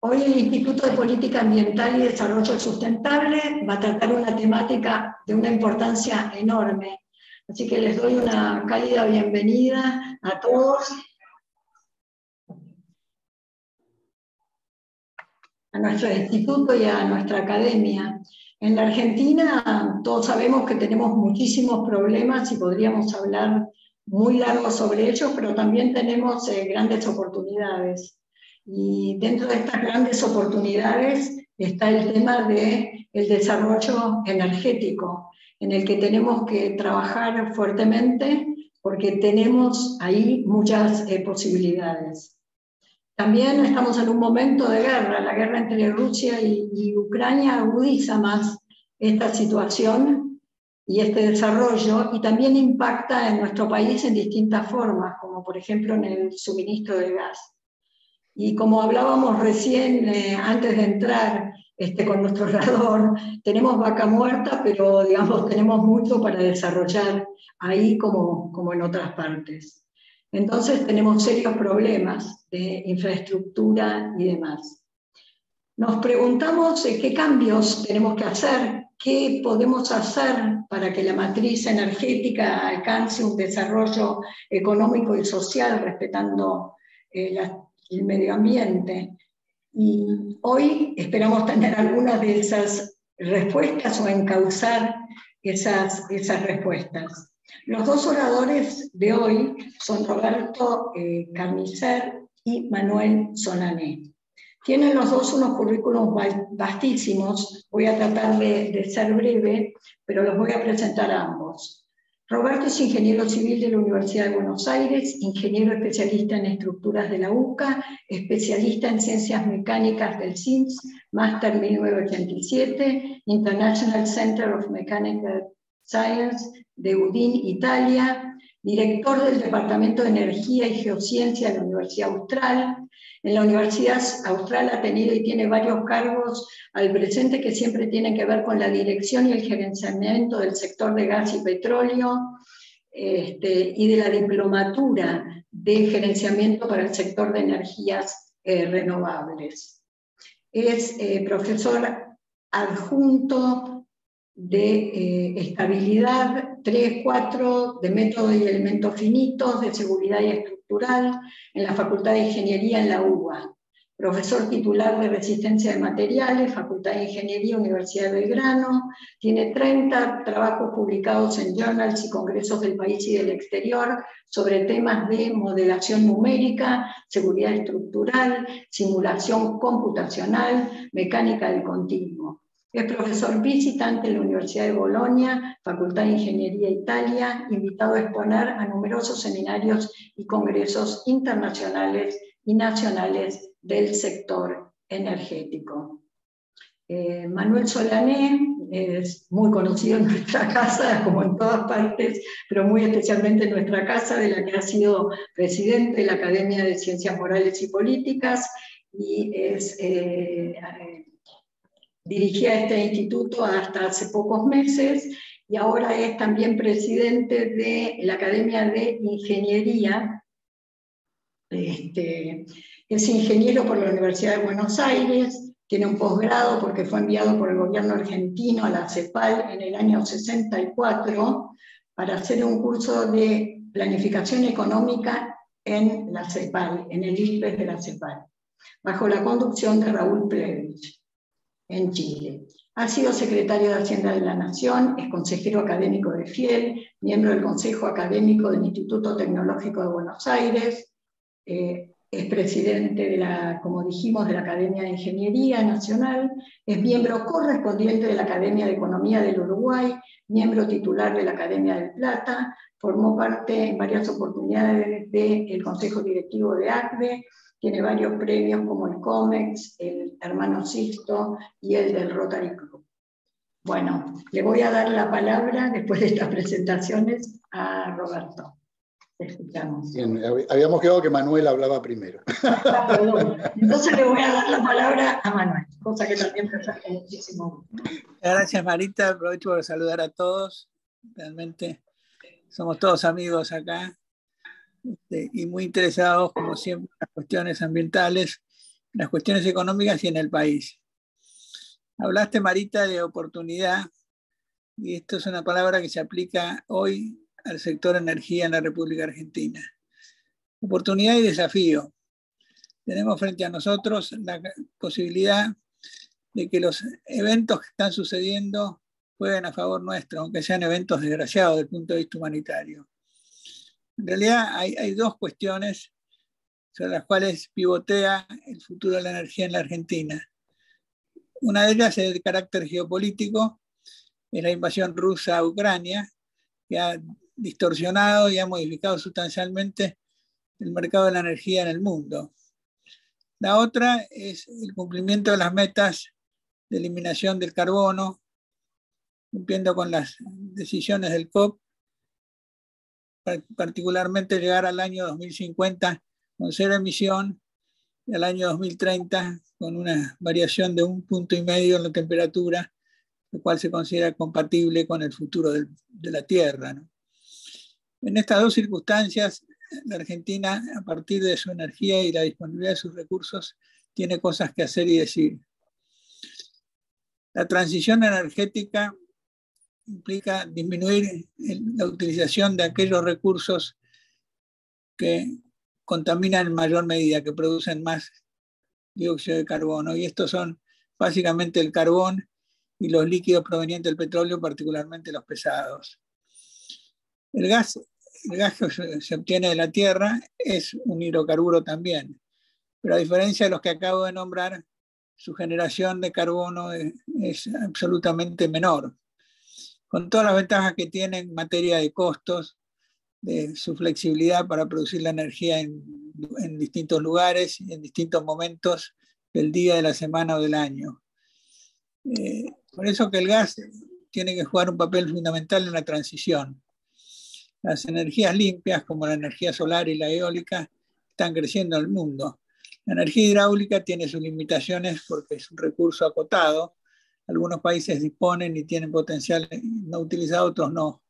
Hoy el Instituto de Política Ambiental y Desarrollo Sustentable va a tratar una temática de una importancia enorme. Así que les doy una cálida bienvenida a todos, a nuestro instituto y a nuestra academia. En la Argentina todos sabemos que tenemos muchísimos problemas y podríamos hablar muy largo sobre ellos, pero también tenemos grandes oportunidades. Y dentro de estas grandes oportunidades está el tema del desarrollo energético, en el que tenemos que trabajar fuertemente porque tenemos ahí muchas posibilidades. También estamos en un momento de guerra, la guerra entre Rusia y Ucrania agudiza más esta situación y este desarrollo, y también impacta en nuestro país en distintas formas, como por ejemplo en el suministro de gas. Y como hablábamos recién, antes de entrar con nuestro orador, tenemos vaca muerta, pero digamos, tenemos mucho para desarrollar ahí como en otras partes. Entonces tenemos serios problemas de infraestructura y demás. Nos preguntamos qué cambios tenemos que hacer, qué podemos hacer para que la matriz energética alcance un desarrollo económico y social respetando el medio ambiente. Y hoy esperamos tener algunas de esas respuestas o encauzar esas respuestas. Los dos oradores de hoy son Roberto Carnicer y Manuel Solané. Tienen los dos unos currículos vastísimos, voy a tratar de ser breve, pero los voy a presentar a ambos. Roberto es ingeniero civil de la Universidad de Buenos Aires, ingeniero especialista en estructuras de la UCA, especialista en ciencias mecánicas del CINS, máster 1987, International Center of Mechanical Science de Udine, Italia, director del Departamento de Energía y Geociencia de la Universidad Austral. En la Universidad Austral ha tenido y tiene varios cargos al presente que siempre tienen que ver con la dirección y el gerenciamiento del sector de gas y petróleo, y de la diplomatura de gerenciamiento para el sector de energías renovables. Es profesor adjunto de estabilidad 3-4, de método y elementos finitos, de seguridad y estructural, en la Facultad de Ingeniería en la UBA. Profesor titular de resistencia de materiales, Facultad de Ingeniería, Universidad de Belgrano. Tiene 30 trabajos publicados en journals y congresos del país y del exterior sobre temas de modelación numérica, seguridad estructural, simulación computacional, mecánica del continuo. Es profesor visitante en la Universidad de Bolonia, Facultad de Ingeniería Italia, invitado a exponer a numerosos seminarios y congresos internacionales y nacionales del sector energético. Manuel Solané es muy conocido en nuestra casa, como en todas partes, pero muy especialmente en nuestra casa, de la que ha sido presidente de la Academia de Ciencias Morales y Políticas, y dirigía este instituto hasta hace pocos meses, y ahora es también presidente de la Academia de Ingeniería. Es ingeniero por la Universidad de Buenos Aires, tiene un posgrado porque fue enviado por el gobierno argentino a la CEPAL en el año 64 para hacer un curso de planificación económica en la CEPAL, en el IPES de la CEPAL, bajo la conducción de Raúl Plevich, en Chile. Ha sido secretario de Hacienda de la Nación, es consejero académico de FIEL, miembro del Consejo Académico del Instituto Tecnológico de Buenos Aires, es presidente de como dijimos, de la Academia de Ingeniería Nacional, es miembro correspondiente de la Academia de Economía del Uruguay, miembro titular de la Academia del Plata, formó parte en varias oportunidades del Consejo Directivo de ACBE, tiene varios premios como el COMEX, el Hermano Sixto y el del Rotary Club. Bueno, le voy a dar la palabra, después de estas presentaciones, a Roberto. Escuchamos. Bien, habíamos quedado que Manuel hablaba primero. Perdón. Entonces le voy a dar la palabra a Manuel, cosa que también me hace muchísimo gusto. Gracias, Marita. Aprovecho para saludar a todos. Realmente somos todos amigos acá y muy interesados, como siempre, en las cuestiones ambientales las cuestiones económicas y en el país. Hablaste, Marita, de oportunidad, y esto es una palabra que se aplica hoy al sector energía en la República Argentina. Oportunidad y desafío. Tenemos frente a nosotros la posibilidad de que los eventos que están sucediendo jueguen a favor nuestro, aunque sean eventos desgraciados desde el punto de vista humanitario. En realidad hay dos cuestiones sobre las cuales pivotea el futuro de la energía en la Argentina. Una de ellas es de carácter geopolítico, es la invasión rusa a Ucrania, que ha distorsionado y ha modificado sustancialmente el mercado de la energía en el mundo. La otra es el cumplimiento de las metas de eliminación del carbono, cumpliendo con las decisiones del COP, particularmente llegar al año 2050 con 0 emisión y al año 2030 con una variación de 1,5 puntos en la temperatura, lo cual se considera compatible con el futuro de la Tierra, ¿no? En estas dos circunstancias, la Argentina, a partir de su energía y la disponibilidad de sus recursos, tiene cosas que hacer y decir. La transición energética implica disminuir la utilización de aquellos recursos que contaminan en mayor medida, que producen más dióxido de carbono. Y estos son básicamente el carbón y los líquidos provenientes del petróleo, particularmente los pesados. El gas que se obtiene de la tierra es un hidrocarburo también, pero a diferencia de los que acabo de nombrar, su generación de carbono es absolutamente menor, con todas las ventajas que tiene en materia de costos, de su flexibilidad para producir la energía en distintos lugares y en distintos momentos del día, de la semana o del año. Por eso que el gas tiene que jugar un papel fundamental en la transición. Las energías limpias, como la energía solar y la eólica, están creciendo en el mundo. La energía hidráulica tiene sus limitaciones porque es un recurso acotado. Algunos países disponen y tienen potencial no utilizado, otros no.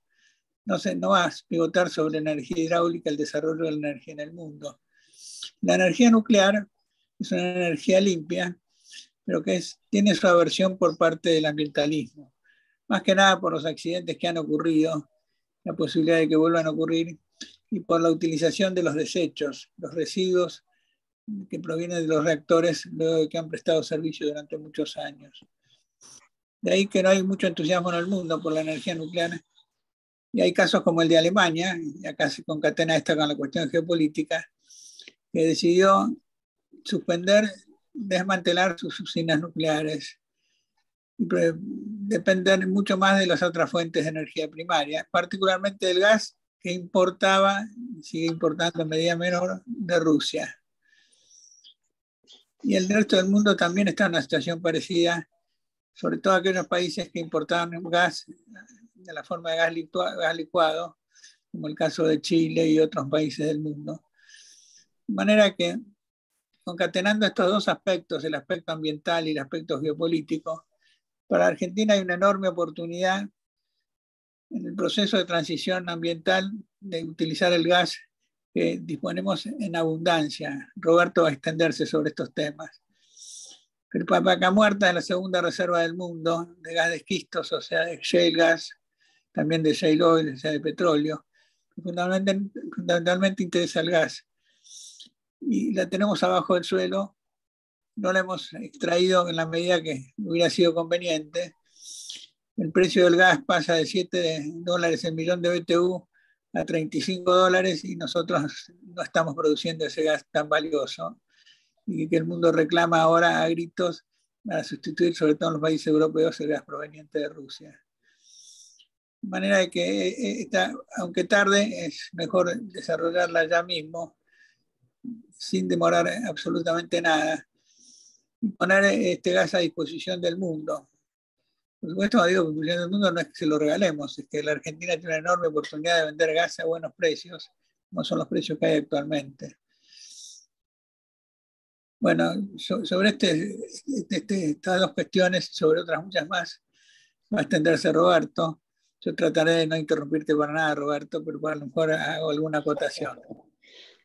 No va a pivotar sobre energía hidráulica el desarrollo de la energía en el mundo. La energía nuclear es una energía limpia, pero que tiene su aversión por parte del ambientalismo. Más que nada por los accidentes que han ocurrido, la posibilidad de que vuelvan a ocurrir, y por la utilización de los desechos, los residuos que provienen de los reactores luego de que han prestado servicio durante muchos años. De ahí que no hay mucho entusiasmo en el mundo por la energía nuclear, y hay casos como el de Alemania, y acá se concatena esto con la cuestión geopolítica, que decidió desmantelar sus usinas nucleares y depender mucho más de las otras fuentes de energía primaria, particularmente del gas que importaba, sigue importando en medida menor, de Rusia. Y el resto del mundo también está en una situación parecida, sobre todo aquellos países que importaban gas de la forma de gas licuado, como el caso de Chile y otros países del mundo. De manera que, concatenando estos dos aspectos, el aspecto ambiental y el aspecto geopolítico, para Argentina hay una enorme oportunidad en el proceso de transición ambiental de utilizar el gas que disponemos en abundancia. Roberto va a extenderse sobre estos temas. El Vaca Muerta es la segunda reserva del mundo de gas de esquistos, o sea, de shale gas, también de shale oil, o sea, de petróleo. Fundamentalmente interesa el gas. Y la tenemos abajo del suelo, no la hemos extraído en la medida que hubiera sido conveniente. El precio del gas pasa de $7 el millón de BTU a $35 y nosotros no estamos produciendo ese gas tan valioso y que el mundo reclama ahora a gritos para sustituir, sobre todo en los países europeos, el gas proveniente de Rusia. De manera de que, aunque tarde, es mejor desarrollarla ya mismo, sin demorar absolutamente nada, y poner este gas a disposición del mundo. Por supuesto, digo, disposición del mundo no es que se lo regalemos, es que la Argentina tiene una enorme oportunidad de vender gas a buenos precios, como son los precios que hay actualmente. Bueno, sobre estas dos cuestiones, sobre otras muchas más, va a extenderse Roberto. Yo trataré de no interrumpirte para nada, Roberto, pero a lo mejor hago alguna acotación.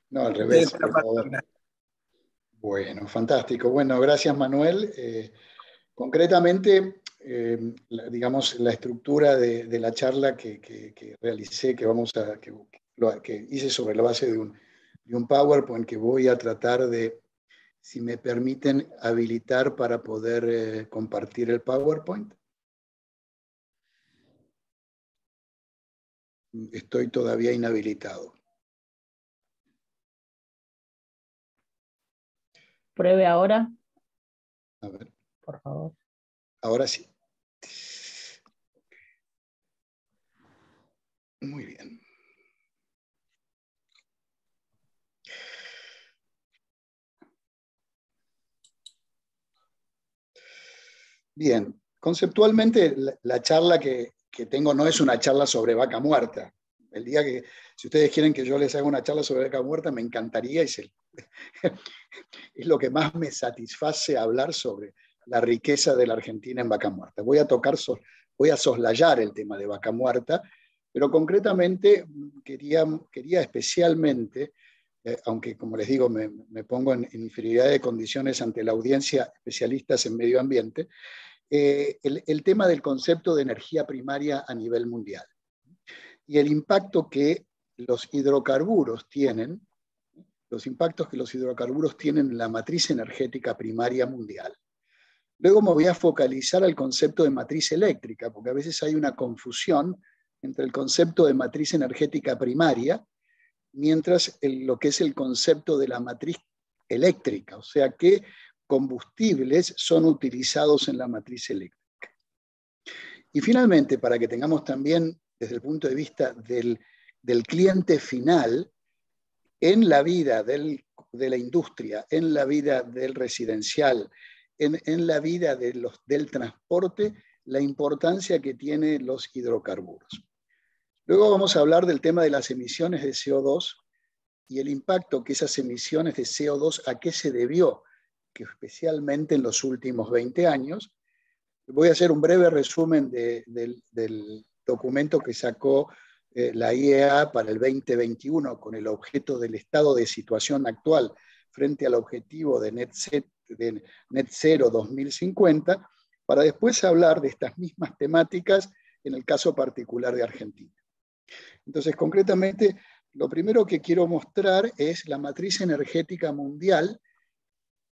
No, al revés, por favor. Bueno, fantástico. Bueno, gracias Manuel. Concretamente, digamos, la estructura de la charla que realicé, que hice sobre la base de un PowerPoint que voy a tratar de, si me permiten, habilitar para poder compartir el PowerPoint. Estoy todavía inhabilitado. Pruebe ahora. A ver. Por favor. Ahora sí. Muy bien. Bien, conceptualmente la charla que tengo no es una charla sobre vaca muerta. El día que, si ustedes quieren que yo les haga una charla sobre vaca muerta, me encantaría y es lo que más me satisface hablar sobre la riqueza de la Argentina en vaca muerta. Voy a soslayar el tema de vaca muerta, pero concretamente quería especialmente, aunque como les digo me pongo en inferioridad de condiciones ante la audiencia especialistas en medio ambiente, el tema del concepto de energía primaria a nivel mundial y el impacto que los hidrocarburos tienen, en la matriz energética primaria mundial. Luego me voy a focalizar al concepto de matriz eléctrica, porque a veces hay una confusión entre el concepto de matriz energética primaria, mientras lo que es el concepto de la matriz eléctrica, o sea, qué combustibles son utilizados en la matriz eléctrica. Y finalmente, para que tengamos también, desde el punto de vista del cliente final, en la vida de la industria, en la vida del residencial, en la vida del transporte, la importancia que tienen los hidrocarburos. Luego vamos a hablar del tema de las emisiones de CO2 y el impacto que esas emisiones de CO2, a qué se debió, que especialmente en los últimos 20 años. Voy a hacer un breve resumen del documento que sacó la IEA para el 2021 con el objeto del estado de situación actual frente al objetivo de Net Zero 2050, para después hablar de estas mismas temáticas en el caso particular de Argentina. Entonces, concretamente, lo primero que quiero mostrar es la matriz energética mundial.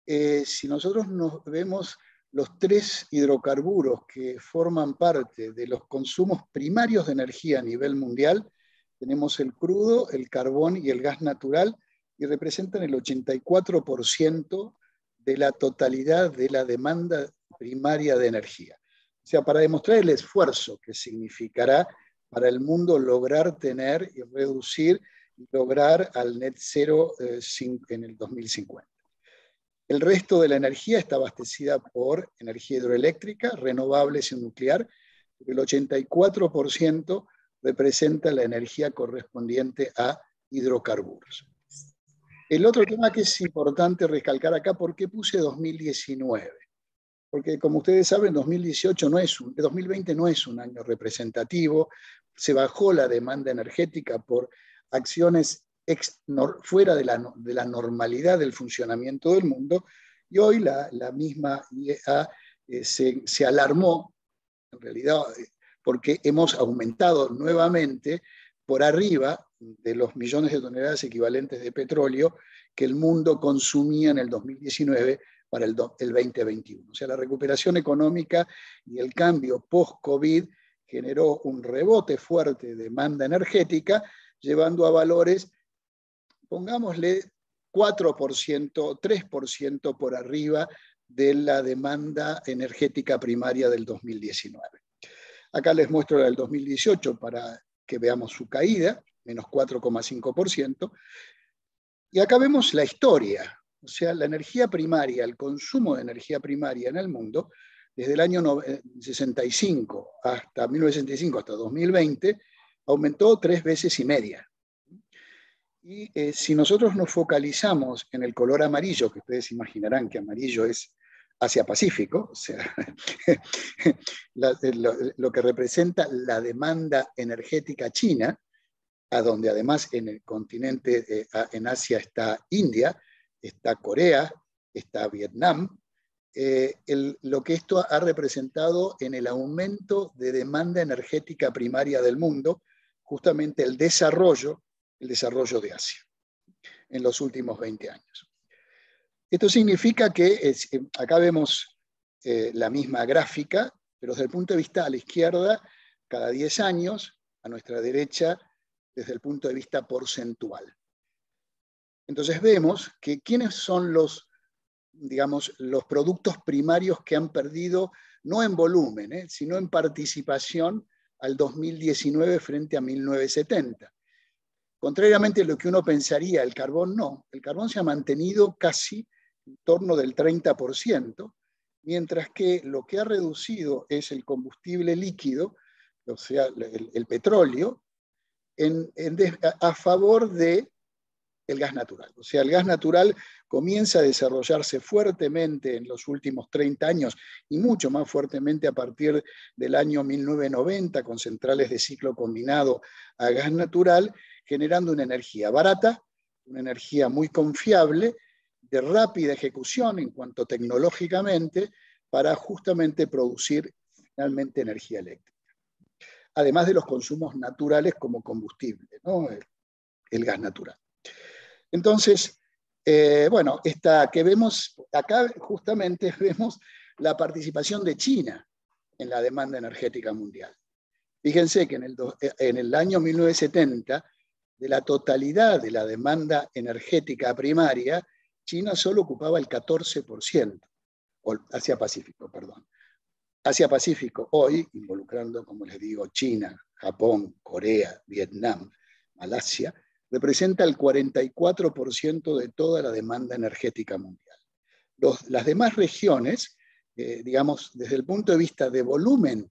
Si nosotros nos vemos los tres hidrocarburos que forman parte de los consumos primarios de energía a nivel mundial, tenemos el crudo, el carbón y el gas natural, y representan el 84% de la totalidad de la demanda primaria de energía. O sea, para demostrar el esfuerzo que significará para el mundo lograr tener y reducir y lograr al net cero en el 2050. El resto de la energía está abastecida por energía hidroeléctrica, renovables y nuclear. El 84% representa la energía correspondiente a hidrocarburos. El otro tema que es importante recalcar acá, ¿por qué puse 2019? Porque como ustedes saben, 2020 no es un año representativo, se bajó la demanda energética por acciones fuera de la normalidad del funcionamiento del mundo, y hoy la misma IEA se alarmó, en realidad, porque hemos aumentado nuevamente por arriba de los millones de toneladas equivalentes de petróleo que el mundo consumía en el 2019 para el 2021. O sea, la recuperación económica y el cambio post-COVID generó un rebote fuerte de demanda energética, llevando a valores, pongámosle 4%, 3% por arriba de la demanda energética primaria del 2019. Acá les muestro la del 2018 para que veamos su caída, menos 4,5%. Y acá vemos la historia, o sea, la energía primaria, el consumo de energía primaria en el mundo, desde el año 65 hasta 1965 hasta 2020, aumentó 3 veces y media. Y si nosotros nos focalizamos en el color amarillo, que ustedes imaginarán que amarillo es Asia-Pacífico, o sea, lo que representa la demanda energética china, a donde además en el continente, en Asia está India, está Corea, está Vietnam, lo que esto ha representado en el aumento de demanda energética primaria del mundo, justamente el desarrollo de Asia en los últimos 20 años. Esto significa que, acá vemos la misma gráfica, pero desde el punto de vista a la izquierda, cada 10 años, a nuestra derecha, desde el punto de vista porcentual. Entonces vemos que quiénes son los productos primarios que han perdido, no en volumen, sino en participación al 2019 frente a 1970. Contrariamente a lo que uno pensaría, el carbón no. El carbón se ha mantenido casi en torno del 30%, mientras que lo que ha reducido es el combustible líquido, o sea, el petróleo, a favor del gas natural. O sea, el gas natural comienza a desarrollarse fuertemente en los últimos 30 años y mucho más fuertemente a partir del año 1990 con centrales de ciclo combinado a gas natural, generando una energía barata, una energía muy confiable, de rápida ejecución en cuanto tecnológicamente, para justamente producir finalmente energía eléctrica. Además de los consumos naturales como combustible, ¿no? El gas natural. Entonces, bueno, que vemos acá justamente vemos la participación de China en la demanda energética mundial. Fíjense que en el año 1970, de la totalidad de la demanda energética primaria, China solo ocupaba el 14%, o Asia-Pacífico, perdón. Asia-Pacífico hoy, involucrando, como les digo, China, Japón, Corea, Vietnam, Malasia, representa el 44% de toda la demanda energética mundial. Las demás regiones, digamos, desde el punto de vista de volumen,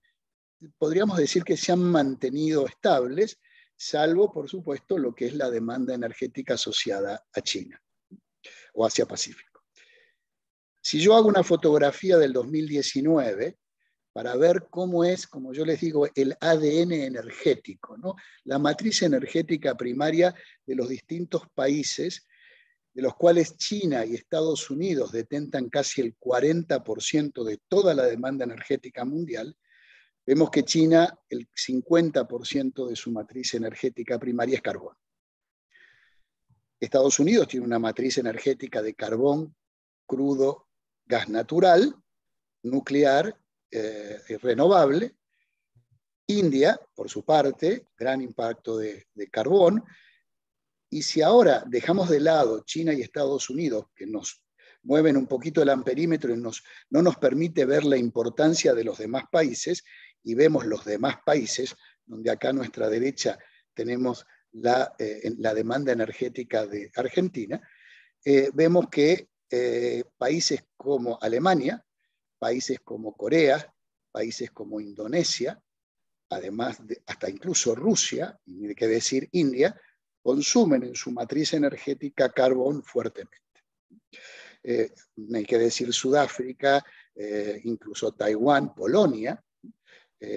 podríamos decir que se han mantenido estables, salvo, por supuesto, lo que es la demanda energética asociada a China o Asia-Pacífico. Si yo hago una fotografía del 2019, para ver cómo es, como yo les digo, el ADN energético, ¿no? La matriz energética primaria de los distintos países, de los cuales China y Estados Unidos detentan casi el 40% de toda la demanda energética mundial, vemos que China, el 50% de su matriz energética primaria es carbón. Estados Unidos tiene una matriz energética de carbón, crudo, gas natural, nuclear, renovable. India, por su parte, gran impacto de carbón. Y si ahora dejamos de lado China y Estados Unidos, que nos mueven un poquito el amperímetro y no nos permite ver la importancia de los demás países, y vemos los demás países, donde acá a nuestra derecha tenemos la demanda energética de Argentina, vemos que países como Alemania, países como Corea, países como Indonesia, además hasta incluso Rusia, y ni qué decir India, consumen en su matriz energética carbón fuertemente. Hay que decir Sudáfrica, incluso Taiwán, Polonia,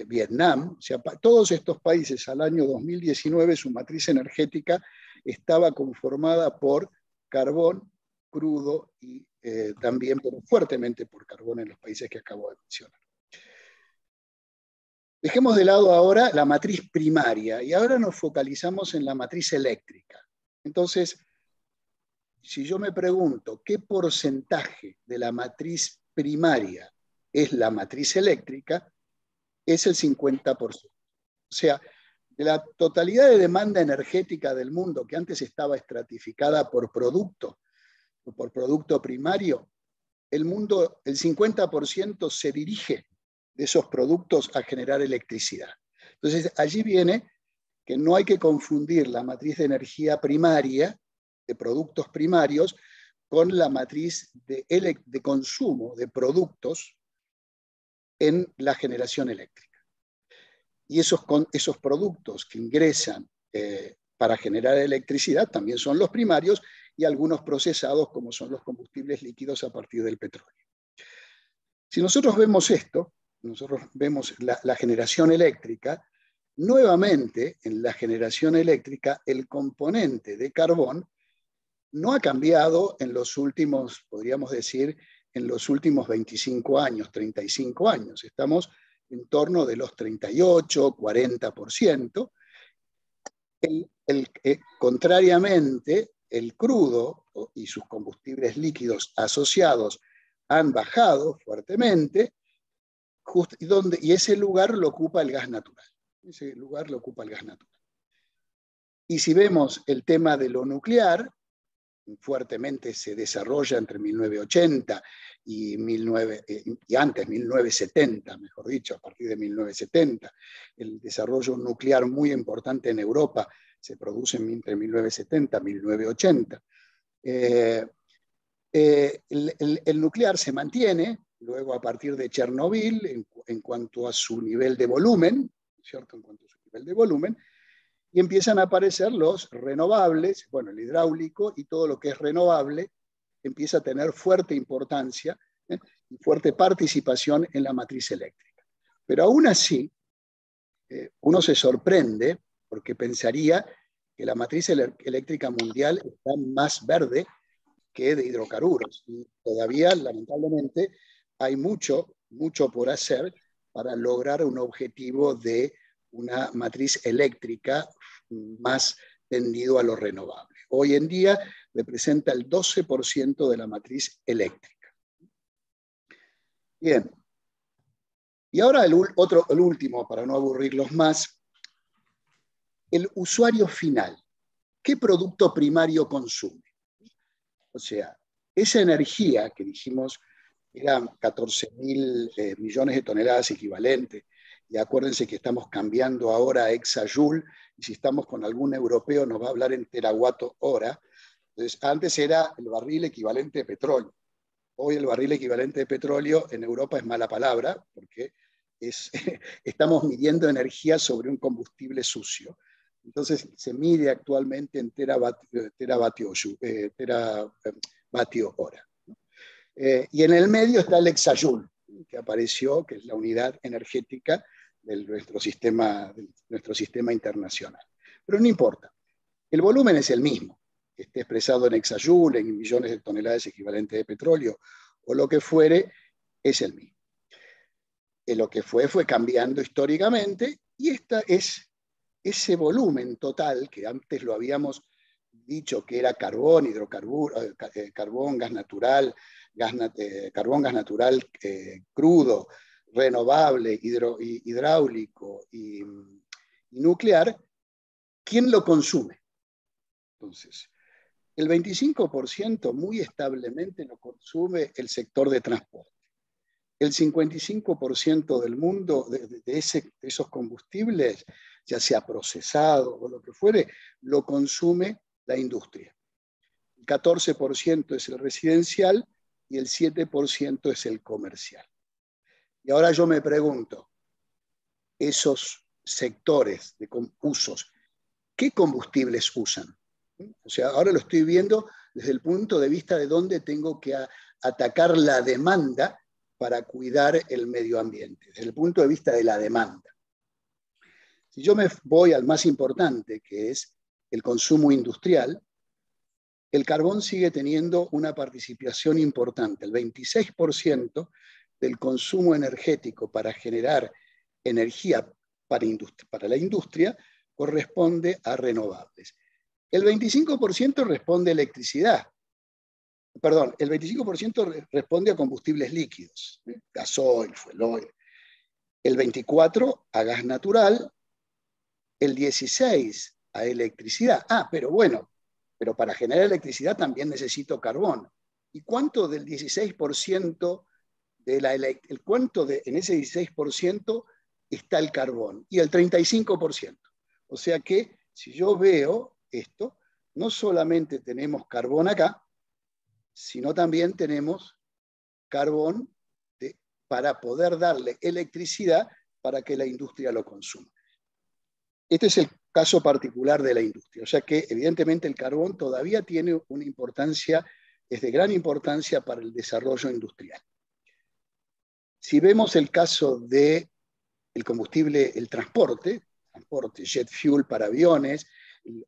Vietnam, o sea, todos estos países al año 2019 su matriz energética estaba conformada por carbón crudo y también, pero fuertemente por carbón en los países que acabo de mencionar. Dejemos de lado ahora la matriz primaria y ahora nos focalizamos en la matriz eléctrica. Entonces, si yo me pregunto qué porcentaje de la matriz primaria es la matriz eléctrica, es el 50%. O sea, de la totalidad de demanda energética del mundo, que antes estaba estratificada por producto primario, el 50% se dirige de esos productos a generar electricidad. Entonces, allí viene que no hay que confundir la matriz de energía primaria, de productos primarios, con la matriz de consumo de productos en la generación eléctrica. Y esos productos que ingresan para generar electricidad también son los primarios y algunos procesados como son los combustibles líquidos a partir del petróleo. Si nosotros vemos esto, nosotros vemos la generación eléctrica, nuevamente en la generación eléctrica el componente de carbón no ha cambiado en los últimos, podríamos decir, en los últimos 25 años, 35 años. Estamos en torno de los 38, 40%. Contrariamente, el crudo y sus combustibles líquidos asociados han bajado fuertemente, y ese lugar lo ocupa el gas natural. Ese lugar lo ocupa el gas natural. Y si vemos el tema de lo nuclear, fuertemente se desarrolla entre 1980 y antes, 1970, mejor dicho, a partir de 1970. El desarrollo nuclear muy importante en Europa se produce entre 1970 y 1980. El nuclear se mantiene, luego a partir de Chernobyl, en cuanto a su nivel de volumen, ¿cierto? En cuanto a su nivel de volumen, y empiezan a aparecer los renovables, bueno, el hidráulico y todo lo que es renovable empieza a tener fuerte importancia y fuerte participación en la matriz eléctrica. Pero aún así, uno se sorprende porque pensaría que la matriz eléctrica mundial está más verde que de hidrocarburos. Y todavía, lamentablemente, hay mucho por hacer para lograr un objetivo de una matriz eléctrica más tendido a lo renovable. Hoy en día representa el 12% de la matriz eléctrica. Bien. Y ahora el último, para no aburrirlos más, el usuario final. ¿Qué producto primario consume? O sea, esa energía que dijimos eran 14.000 millones de toneladas equivalentes, y acuérdense que estamos cambiando ahora a exajoule, y si estamos con algún europeo nos va a hablar en terawatt hora. Entonces, antes era el barril equivalente de petróleo. Hoy el barril equivalente de petróleo en Europa es mala palabra, porque estamos midiendo energía sobre un combustible sucio. Entonces se mide actualmente en teravatio hora. Y en el medio está el exajoule, que apareció, que es la unidad energética de nuestro sistema internacional. Pero no importa, el volumen es el mismo, que esté expresado en exajoule, en millones de toneladas equivalentes de petróleo, o lo que fuere, es el mismo. Lo que fue cambiando históricamente, y ese volumen total, que antes lo habíamos dicho que era carbón, hidrocarburos, carbón, gas natural, carbón, gas natural crudo, renovable, hidráulico y nuclear, ¿quién lo consume? Entonces, el 25% muy establemente lo consume el sector de transporte. El 55% del mundo de esos combustibles, ya sea procesado o lo que fuere, lo consume la industria. El 14% es el residencial y el 7% es el comercial. Y ahora yo me pregunto, esos sectores de usos, ¿qué combustibles usan? O sea, ahora lo estoy viendo desde el punto de vista de dónde tengo que atacar la demanda para cuidar el medio ambiente, desde el punto de vista de la demanda. Si yo me voy al más importante, que es el consumo industrial, el carbón sigue teniendo una participación importante. El 26% del consumo energético para generar energía para la industria corresponde a renovables. El 25% responde a electricidad. Perdón, el 25% responde a combustibles líquidos, gasoil, fuel oil. El 24% a gas natural, el 16% a electricidad. Pero para generar electricidad también necesito carbón. ¿Y cuánto del 16% en ese 16% está el carbón? Y el 35%. O sea que si yo veo esto, no solamente tenemos carbón acá, sino también tenemos carbón para poder darle electricidad para que la industria lo consuma. Este es el caso particular de la industria, o sea que evidentemente el carbón todavía tiene una importancia, es de gran importancia para el desarrollo industrial. Si vemos el caso del combustible, el transporte, jet fuel para aviones,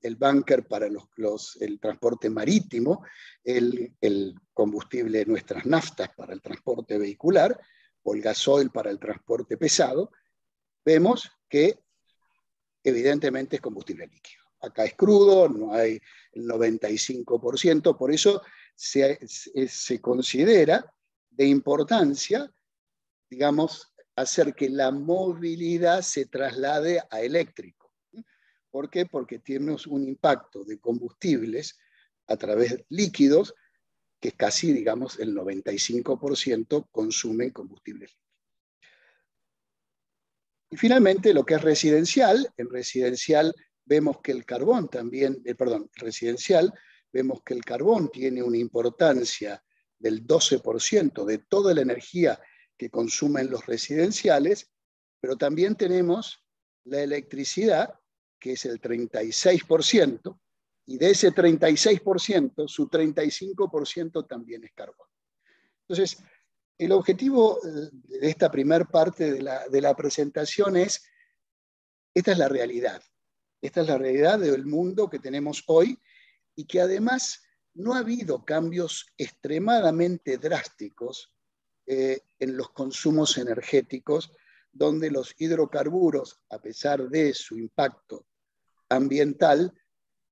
el búnker para el transporte marítimo, el combustible de nuestras naftas para el transporte vehicular, o el gasoil para el transporte pesado, vemos que evidentemente es combustible líquido. Acá es crudo, no hay el 95%, por eso se considera de importancia, digamos, hacer que la movilidad se traslade a eléctrico. ¿Por qué? Porque tenemos un impacto de combustibles a través de líquidos que casi, digamos, el 95% consumen combustibles líquidos. Y finalmente, lo que es residencial, en residencial vemos que el carbón también, residencial, vemos que el carbón tiene una importancia del 12% de toda la energía que consumen los residenciales, pero también tenemos la electricidad, que es el 36%, y de ese 36%, su 35% también es carbón. Entonces, el objetivo de esta primera parte de la presentación es, esta es la realidad. Esta es la realidad del mundo que tenemos hoy y que además no ha habido cambios extremadamente drásticos en los consumos energéticos, donde los hidrocarburos, a pesar de su impacto ambiental,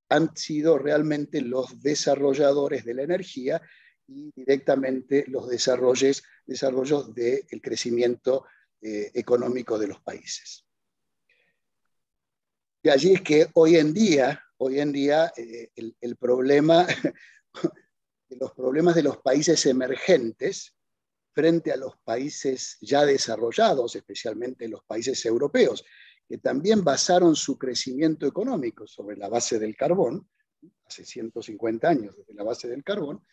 han sido realmente los desarrolladores de la energía y directamente los desarrollos del crecimiento económico de los países. De allí es que hoy en día el problema, los problemas de los países emergentes frente a los países ya desarrollados, especialmente los países europeos, que también basaron su crecimiento económico sobre la base del carbón, hace 150 años desde la base del carbón,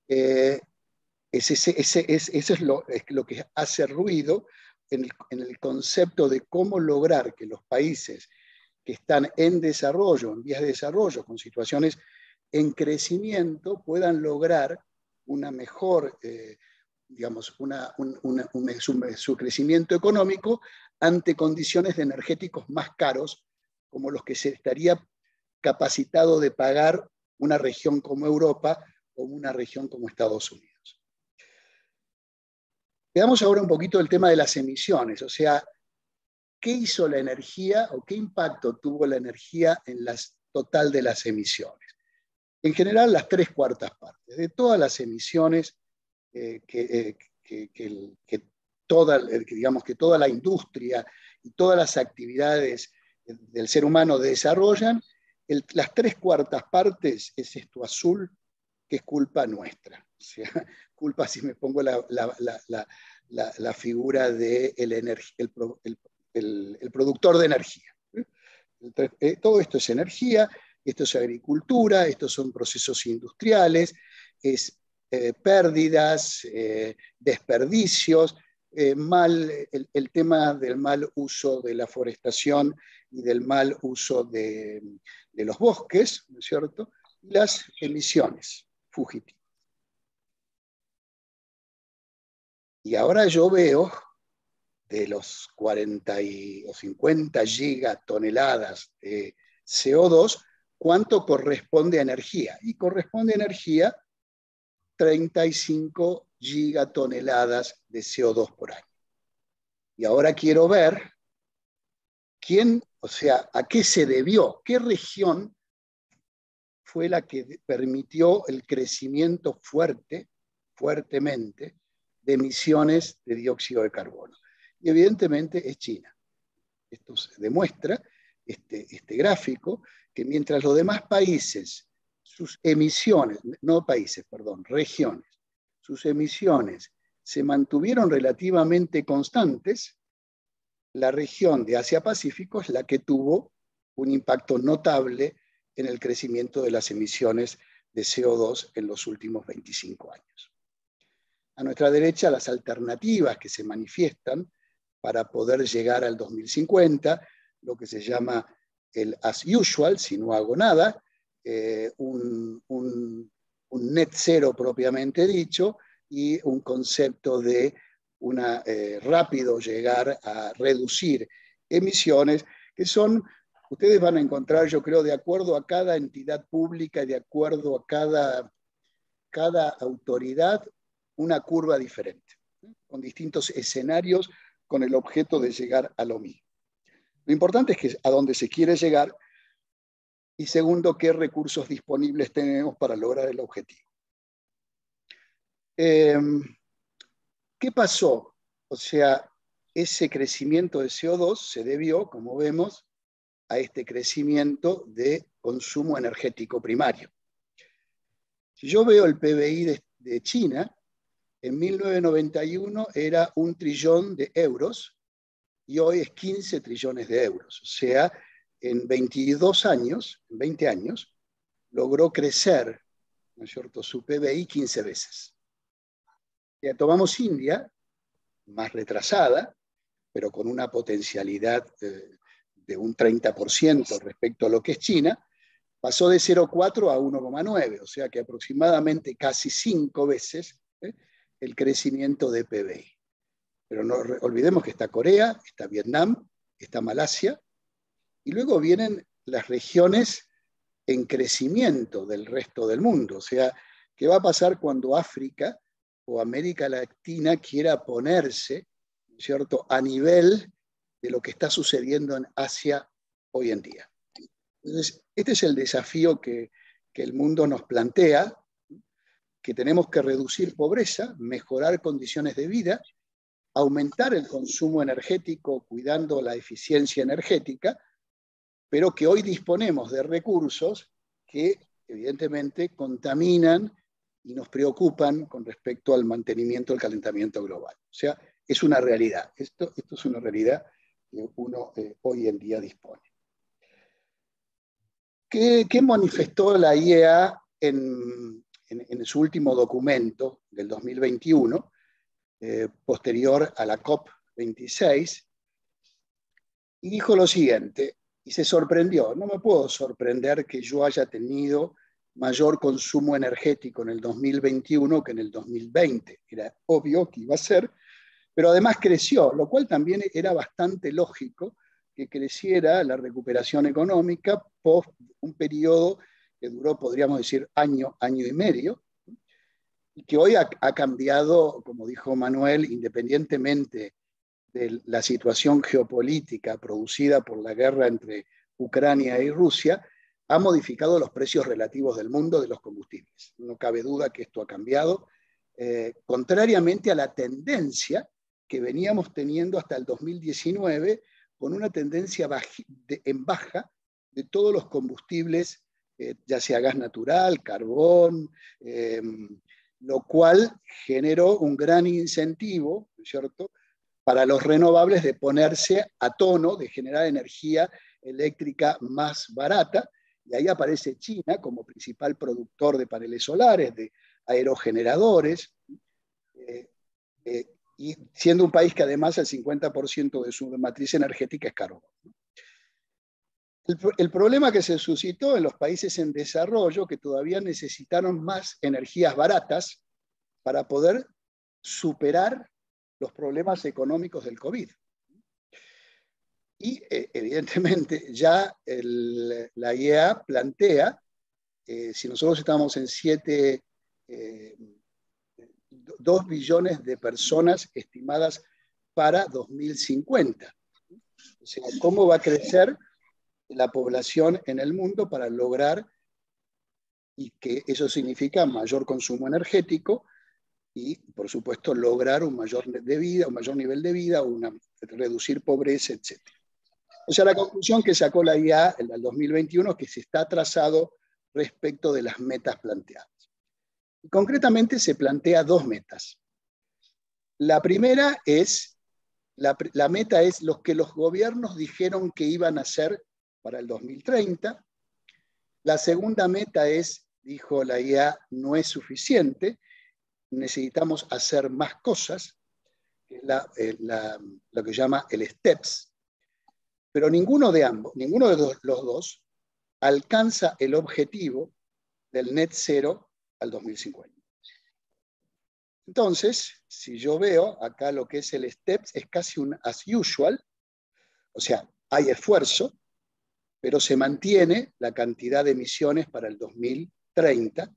eso es lo que hace ruido en el concepto de cómo lograr que los países que están en desarrollo, en vías de desarrollo, con situaciones en crecimiento, puedan lograr una mejor, digamos, su crecimiento económico ante condiciones de energéticos más caros, como los que se estaría capacitado de pagar una región como Europa o una región como Estados Unidos. Veamos ahora un poquito el tema de las emisiones, o sea, ¿qué hizo la energía o qué impacto tuvo la energía en la total de las emisiones? En general, las 3/4 partes de todas las emisiones que toda la industria y todas las actividades del ser humano desarrollan, las 3/4 partes es esto azul, que es culpa nuestra. O sea, culpa si me pongo la figura del el productor de energía. Todo esto es energía, esto es agricultura, estos son procesos industriales, es pérdidas, desperdicios, el tema del mal uso de la forestación y del mal uso de los bosques, ¿no es cierto? Y las emisiones fugitivas. Y ahora yo veo de los 40 o 50 gigatoneladas de CO2, ¿cuánto corresponde a energía? Y corresponde a energía 35 gigatoneladas de CO2 por año. Y ahora quiero ver a qué se debió, qué región fue la que permitió el crecimiento fuertemente, de emisiones de dióxido de carbono. Y evidentemente es China. Esto se demuestra, este gráfico, que mientras los demás países, sus emisiones, regiones, sus emisiones se mantuvieron relativamente constantes, la región de Asia-Pacífico es la que tuvo un impacto notable en el crecimiento de las emisiones de CO2 en los últimos 25 años. A nuestra derecha, las alternativas que se manifiestan para poder llegar al 2050, lo que se llama el as usual, si no hago nada, un net cero propiamente dicho, y un concepto de rápido llegar a reducir emisiones, que son ustedes van a encontrar, yo creo, de acuerdo a cada entidad pública y de acuerdo a cada autoridad, una curva diferente, con distintos escenarios, con el objeto de llegar a lo mismo. Lo importante es que a dónde se quiere llegar y segundo, qué recursos disponibles tenemos para lograr el objetivo. ¿Qué pasó? O sea, ese crecimiento de CO2 se debió, como vemos, a este crecimiento de consumo energético primario. Si yo veo el PBI de China, en 1991 era 1 trillón de euros y hoy es 15 trillones de euros. O sea, en 22 años, en 20 años, logró crecer, ¿no es cierto?, su PBI 15 veces. Ya tomamos India, más retrasada, pero con una potencialidad de un 30% respecto a lo que es China, pasó de 0,4 a 1,9, o sea que aproximadamente casi 5 veces el crecimiento de PBI. Pero no olvidemos que está Corea, está Vietnam, está Malasia, y luego vienen las regiones en crecimiento del resto del mundo. O sea, ¿qué va a pasar cuando África o América Latina quiera ponerse, ¿cierto?, a nivel de lo que está sucediendo en Asia hoy en día? Entonces, este es el desafío que el mundo nos plantea, que tenemos que reducir pobreza, mejorar condiciones de vida, aumentar el consumo energético cuidando la eficiencia energética, pero que hoy disponemos de recursos que evidentemente contaminan y nos preocupan con respecto al mantenimiento del calentamiento global. O sea, es una realidad. Esto es una realidad que uno hoy en día dispone. ¿Qué manifestó la IEA en su último documento del 2021, posterior a la COP26? Y dijo lo siguiente, y se sorprendió: no me puedo sorprender que yo haya tenido mayor consumo energético en el 2021 que en el 2020. Era obvio que iba a ser, pero además creció, lo cual también era bastante lógico que creciera la recuperación económica post un periodo que duró, podríamos decir, año y medio, y que hoy ha cambiado, como dijo Manuel, independientemente de la situación geopolítica producida por la guerra entre Ucrania y Rusia, ha modificado los precios relativos del mundo de los combustibles. No cabe duda que esto ha cambiado, contrariamente a la tendencia que veníamos teniendo hasta el 2019, con una tendencia en baja de todos los combustibles, ya sea gas natural, carbón, lo cual generó un gran incentivo, ¿no es cierto?, para los renovables de ponerse a tono, de generar energía eléctrica más barata, y ahí aparece China como principal productor de paneles solares, de aerogeneradores, y siendo un país que además el 50% de su matriz energética es carbón. El problema que se suscitó en los países en desarrollo, que todavía necesitaron más energías baratas para poder superar los problemas económicos del COVID. Y evidentemente ya la IEA plantea, si nosotros estamos en 2 billones de personas estimadas para 2050. O sea, ¿cómo va a crecer la población en el mundo para lograr, y que eso significa mayor consumo energético y, por supuesto, lograr un mayor nivel de vida, reducir pobreza, etc. O sea, la conclusión que sacó la IEA en el 2021 es que se está atrasado respecto de las metas planteadas. Y concretamente se plantea 2 metas. La primera es, la meta es lo que los gobiernos dijeron que iban a hacer para el 2030. La segunda meta es, dijo la IEA, no es suficiente, necesitamos hacer más cosas, que es lo que llama el STEPS, pero ninguno de los dos alcanza el objetivo del net cero al 2050. Entonces, si yo veo acá lo que es el STEPS, es casi un as usual, o sea, hay esfuerzo, pero se mantiene la cantidad de emisiones para el 2030,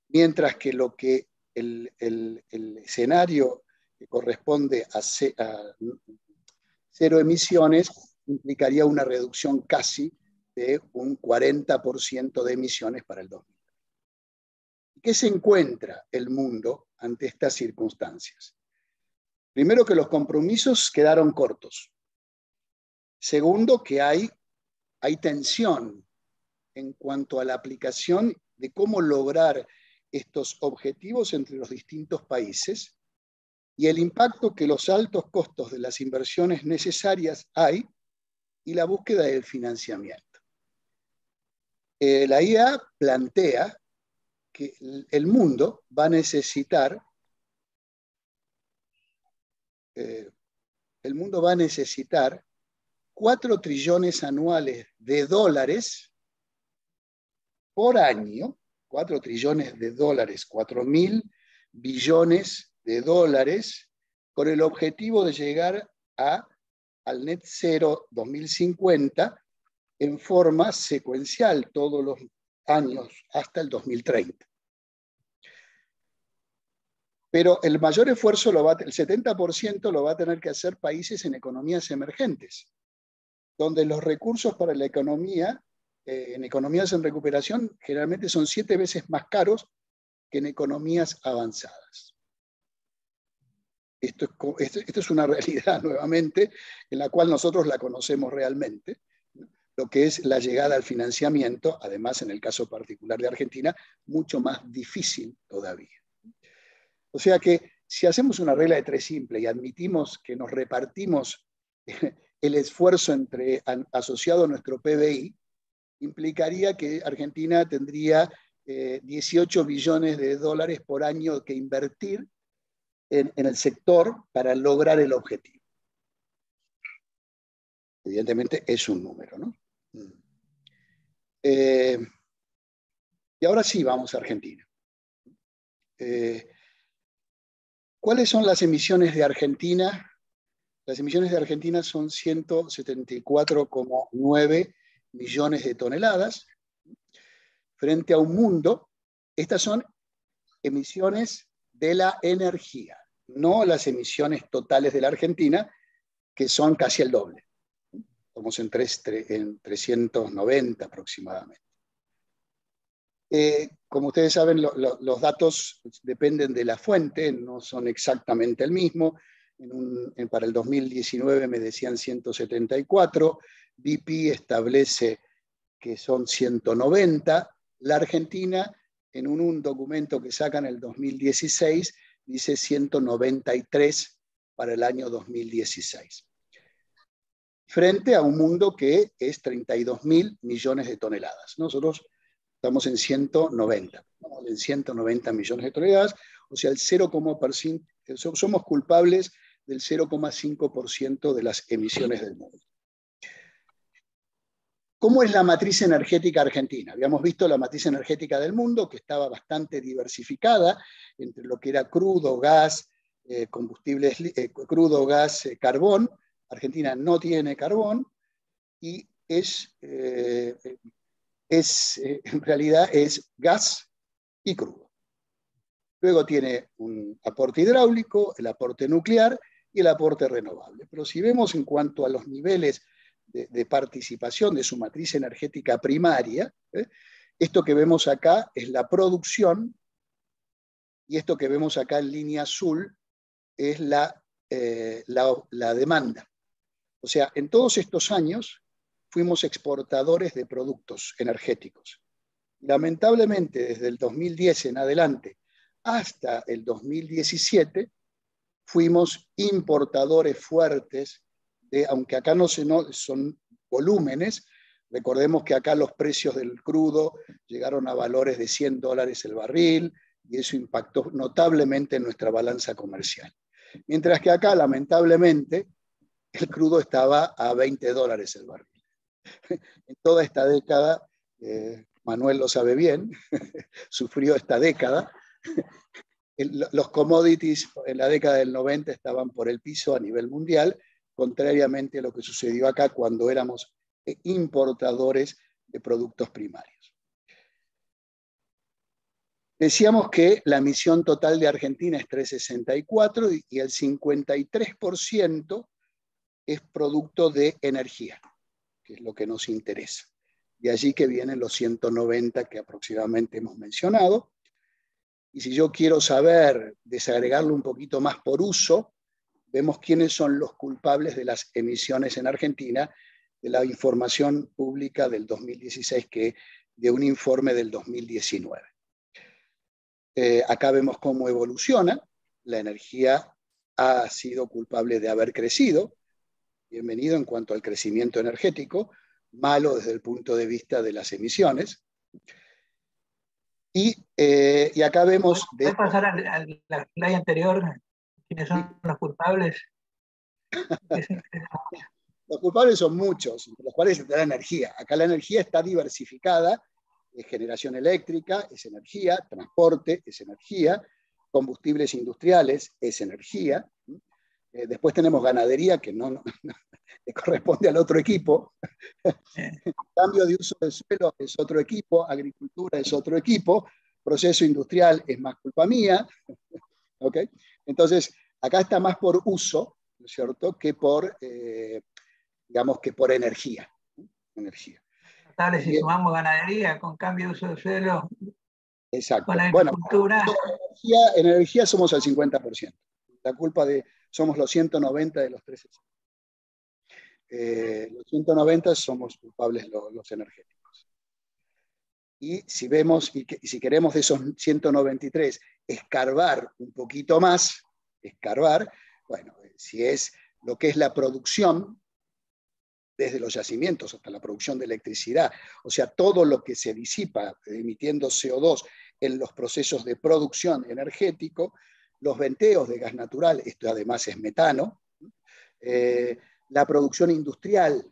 mientras que el escenario que corresponde a cero emisiones implicaría una reducción casi de un 40% de emisiones para el 2030. ¿Qué se encuentra el mundo ante estas circunstancias? Primero, que los compromisos quedaron cortos. Segundo, que hay tensión en cuanto a la aplicación de cómo lograr estos objetivos entre los distintos países y el impacto que los altos costos de las inversiones necesarias hay y la búsqueda del financiamiento. La IEA plantea que el mundo va a necesitar 4 trillones anuales de dólares por año, 4 trillones de dólares, 4.000 billones de dólares, con el objetivo de llegar al net cero 2050 en forma secuencial todos los años hasta el 2030. Pero el mayor esfuerzo, el 70% lo va a tener que hacer países en economías emergentes, donde los recursos para la economía, en economías en recuperación, generalmente son 7 veces más caros que en economías avanzadas. Esto es una realidad, nuevamente, en la cual nosotros la conocemos realmente, lo que es la llegada al financiamiento, además, en el caso particular de Argentina, mucho más difícil todavía. O sea que si hacemos una regla de 3 simple y admitimos que nos repartimos el esfuerzo asociado a nuestro PBI, implicaría que Argentina tendría 18 billones de dólares por año que invertir en el sector para lograr el objetivo. Evidentemente es un número, ¿no? Y ahora sí vamos a Argentina. ¿Cuáles son las emisiones de Argentina? Las emisiones de Argentina son 174,9 millones de toneladas, frente a un mundo. Estas son emisiones de la energía, no las emisiones totales de la Argentina, que son casi el doble. Estamos en 390 aproximadamente. Como ustedes saben, los datos dependen de la fuente, no son exactamente el mismo. Para el 2019 me decían 174, BP establece que son 190. La Argentina, en un documento que sacan en el 2016, dice 193 para el año 2016. Frente a un mundo que es 32.000 millones de toneladas. Nosotros estamos en 190, estamos en 190 millones de toneladas, o sea, somos culpables del 0,5% de las emisiones del mundo. ¿Cómo es la matriz energética argentina? Habíamos visto la matriz energética del mundo, que estaba bastante diversificada entre lo que era crudo, gas, combustibles, crudo, gas, carbón. Argentina no tiene carbón y en realidad es gas y crudo. Luego tiene un aporte hidráulico, el aporte nuclear y el aporte renovable. Pero si vemos en cuanto a los niveles de participación de su matriz energética primaria, esto que vemos acá es la producción y esto que vemos acá en línea azul es la demanda. O sea, en todos estos años fuimos exportadores de productos energéticos. Lamentablemente, desde el 2010 en adelante hasta el 2017, fuimos importadores fuertes, aunque acá no son volúmenes. Recordemos que acá los precios del crudo llegaron a valores de $100 el barril, y eso impactó notablemente en nuestra balanza comercial. Mientras que acá, lamentablemente, el crudo estaba a $20 el barril. En toda esta década, Manuel lo sabe bien, sufrió esta década. Los commodities en la década del 90 estaban por el piso a nivel mundial, contrariamente a lo que sucedió acá cuando éramos importadores de productos primarios. Decíamos que la emisión total de Argentina es 364 y el 53% es producto de energía, que es lo que nos interesa. De allí que vienen los 190 que aproximadamente hemos mencionado. Y si yo quiero saber, desagregarlo un poquito más por uso, vemos quiénes son los culpables de las emisiones en Argentina, de la información pública del 2016, de un informe del 2019. Acá vemos cómo evoluciona. La energía ha sido culpable de haber crecido. Bienvenido en cuanto al crecimiento energético, malo desde el punto de vista de las emisiones. Y acá vemos... ¿Puede pasar a la slide anterior? ¿Quiénes son los culpables? Los culpables son muchos, entre los cuales está la energía. Acá la energía está diversificada, es generación eléctrica, es energía, transporte, es energía, combustibles industriales, es energía. Después tenemos ganadería, que no corresponde al otro equipo. Cambio de uso del suelo es otro equipo, agricultura es otro equipo, proceso industrial es más culpa mía. ¿Okay? Entonces, acá está más por uso, ¿no es cierto?, que por, digamos, que por energía. Tal, si sumamos ganadería con cambio de uso del suelo, exacto. con agricultura. Bueno, en energía somos el 50%. La culpa somos los 190 de los 360. Los 190 somos culpables los energéticos. Y si vemos, y si queremos de esos 193 escarbar un poquito más, bueno, si es lo que es la producción, desde los yacimientos hasta la producción de electricidad, o sea, todo lo que se disipa emitiendo CO2 en los procesos de producción energético, los venteos de gas natural, esto además es metano, la producción industrial,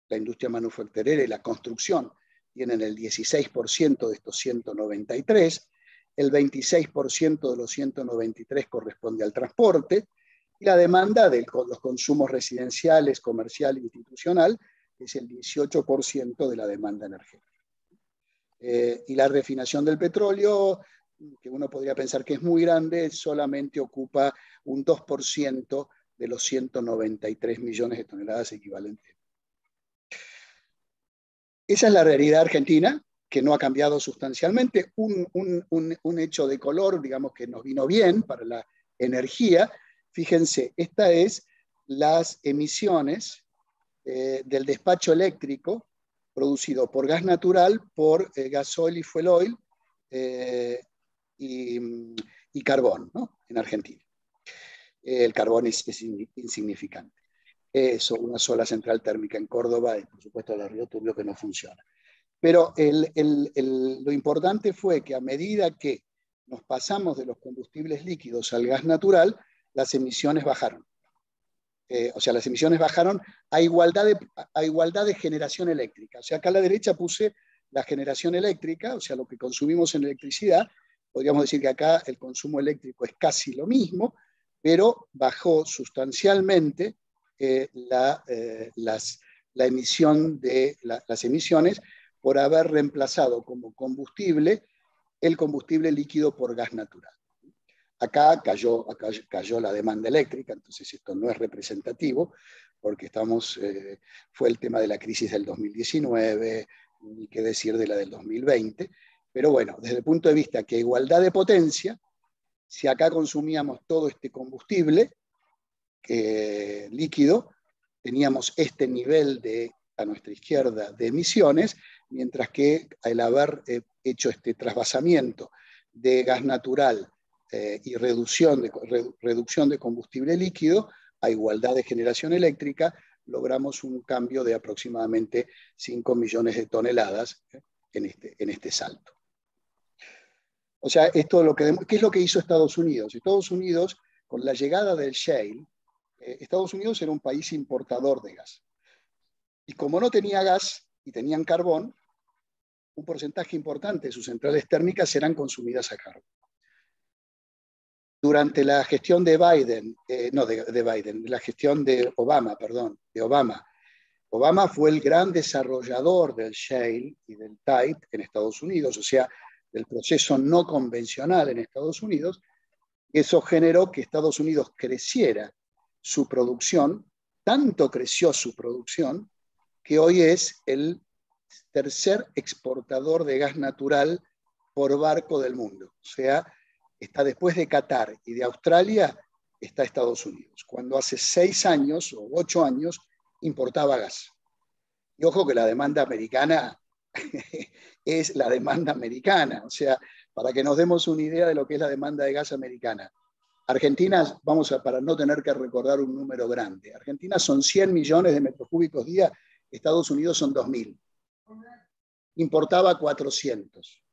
la industria manufacturera y la construcción tienen el 16% de estos 193, el 26% de los 193 corresponde al transporte, y la demanda de los consumos residenciales, comercial e institucional es el 18% de la demanda energética. Y la refinación del petróleo, que uno podría pensar que es muy grande, solamente ocupa un 2% de los 193 millones de toneladas equivalentes. Esa es la realidad argentina, que no ha cambiado sustancialmente. Un hecho de color, digamos, que nos vino bien para la energía. Fíjense, esta es las emisiones del despacho eléctrico producido por gas natural, por gasoil y fuel oil y carbón, ¿no?, en Argentina. El carbón es insignificante. Eso, una sola central térmica en Córdoba y por supuesto la Río Turbio que no funciona. Pero lo importante fue que a medida que nos pasamos de los combustibles líquidos al gas natural, las emisiones bajaron. O sea, las emisiones bajaron a igualdad de generación eléctrica. O sea, acá a la derecha puse la generación eléctrica, o sea, lo que consumimos en electricidad. Podríamos decir que acá el consumo eléctrico es casi lo mismo, pero bajó sustancialmente las emisiones por haber reemplazado como combustible el combustible líquido por gas natural. Acá cayó la demanda eléctrica, entonces esto no es representativo, porque fue el tema de la crisis del 2019, ni qué decir de la del 2020, pero bueno, desde el punto de vista que igualdad de potencia, si acá consumíamos todo este combustible líquido, teníamos este nivel a nuestra izquierda de emisiones, mientras que al haber hecho este trasvasamiento de gas natural y reducción de combustible líquido a igualdad de generación eléctrica, logramos un cambio de aproximadamente 5 millones de toneladas en este salto. O sea, ¿qué es lo que hizo Estados Unidos? Estados Unidos, con la llegada del shale, Estados Unidos era un país importador de gas. Y como no tenía gas y tenían carbón, un porcentaje importante de sus centrales térmicas eran consumidas a carbón. Durante la gestión de Biden, la gestión de Obama, Obama fue el gran desarrollador del shale y del tight en Estados Unidos, o sea, del proceso no convencional en Estados Unidos. Eso generó que Estados Unidos creciera su producción, tanto creció su producción, que hoy es el tercer exportador de gas natural por barco del mundo. O sea, está después de Qatar y de Australia, está Estados Unidos. Cuando hace 6 años o 8 años importaba gas. Y ojo que la demanda americana es la demanda americana. O sea, para que nos demos una idea de lo que es la demanda de gas americana. Argentina, para no tener que recordar un número grande, Argentina son 100 millones de metros cúbicos día, Estados Unidos son 2.000. Importaba 400.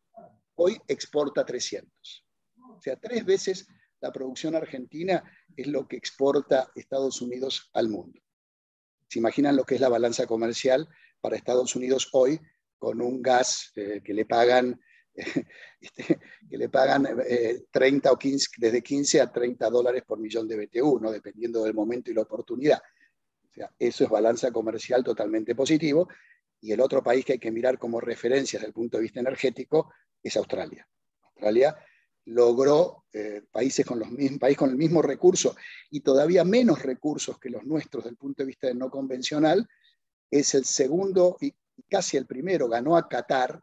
Hoy exporta 300. O sea, 3 veces la producción argentina es lo que exporta Estados Unidos al mundo. ¿Se imaginan lo que es la balanza comercial para Estados Unidos hoy con un gas que le pagan 30 o 15, desde 15 a 30 dólares por millón de BTU, ¿no? Dependiendo del momento y la oportunidad? O sea, eso es balanza comercial totalmente positivo. Y el otro país que hay que mirar como referencia desde el punto de vista energético es Australia. Australia logró país con el mismo recurso y todavía menos recursos que los nuestros desde el punto de vista de no convencional, es el segundo y casi el primero, ganó a Qatar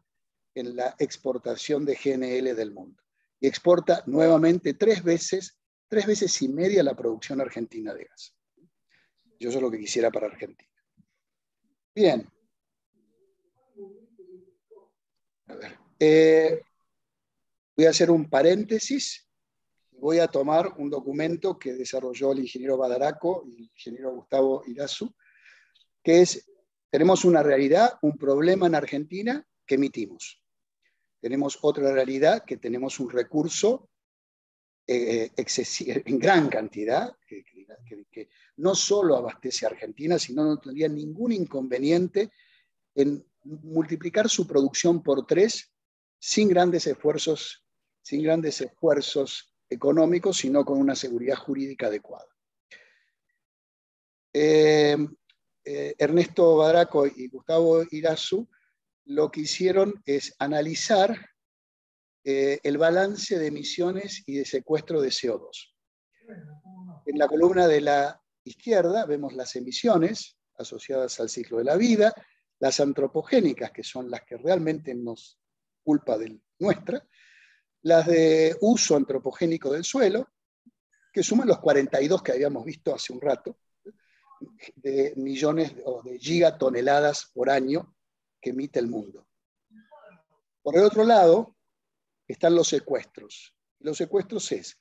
en la exportación de GNL del mundo. Y exporta nuevamente 3 veces y media la producción argentina de gas. Yo eso es lo que quisiera para Argentina. Bien. A ver. Voy a hacer un paréntesis. Voy a tomar un documento que desarrolló el ingeniero Badaraco y el ingeniero Gustavo Irazu, que es, tenemos una realidad, un problema en Argentina que emitimos. Tenemos otra realidad, que tenemos un recurso en gran cantidad, que no solo abastece a Argentina, sino no tendría ningún inconveniente en multiplicar su producción por 3 sin grandes esfuerzos económicos, sino con una seguridad jurídica adecuada. Ernesto Badaraco y Gustavo Irazu lo que hicieron es analizar el balance de emisiones y de secuestro de CO2. En la columna de la izquierda vemos las emisiones asociadas al ciclo de la vida, las antropogénicas, que son las que realmente nos culpa de nuestra, las de uso antropogénico del suelo, que suman los 42 que habíamos visto hace un rato, de millones o de gigatoneladas por año que emite el mundo. Por el otro lado, están los secuestros. Los secuestros es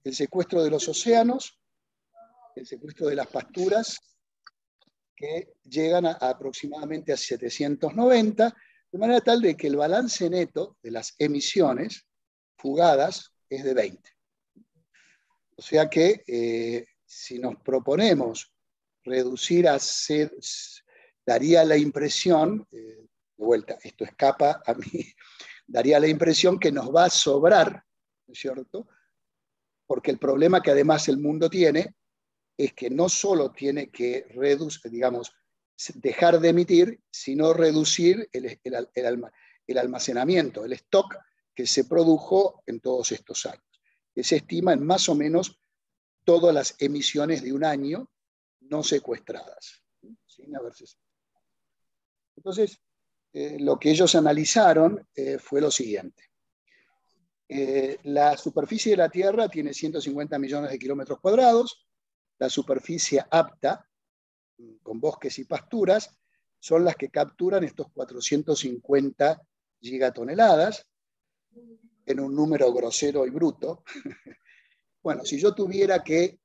el secuestro de los océanos, el secuestro de las pasturas, que llegan a aproximadamente a 790, de manera tal de que el balance neto de las emisiones fugadas es de 20. O sea que si nos proponemos reducir daría la impresión, de vuelta, esto escapa a mí, daría la impresión que nos va a sobrar, ¿no es cierto? Porque el problema que además el mundo tiene es que no solo tiene que dejar de emitir, sino reducir el almacenamiento, el stock que se produjo en todos estos años, que se estima en más o menos todas las emisiones de un año no secuestradas. Entonces, lo que ellos analizaron fue lo siguiente. La superficie de la Tierra tiene 150 millones de kilómetros cuadrados. La superficie apta, con bosques y pasturas, son las que capturan estos 450 gigatoneladas, en un número grosero y bruto. Bueno, si yo tuviera que,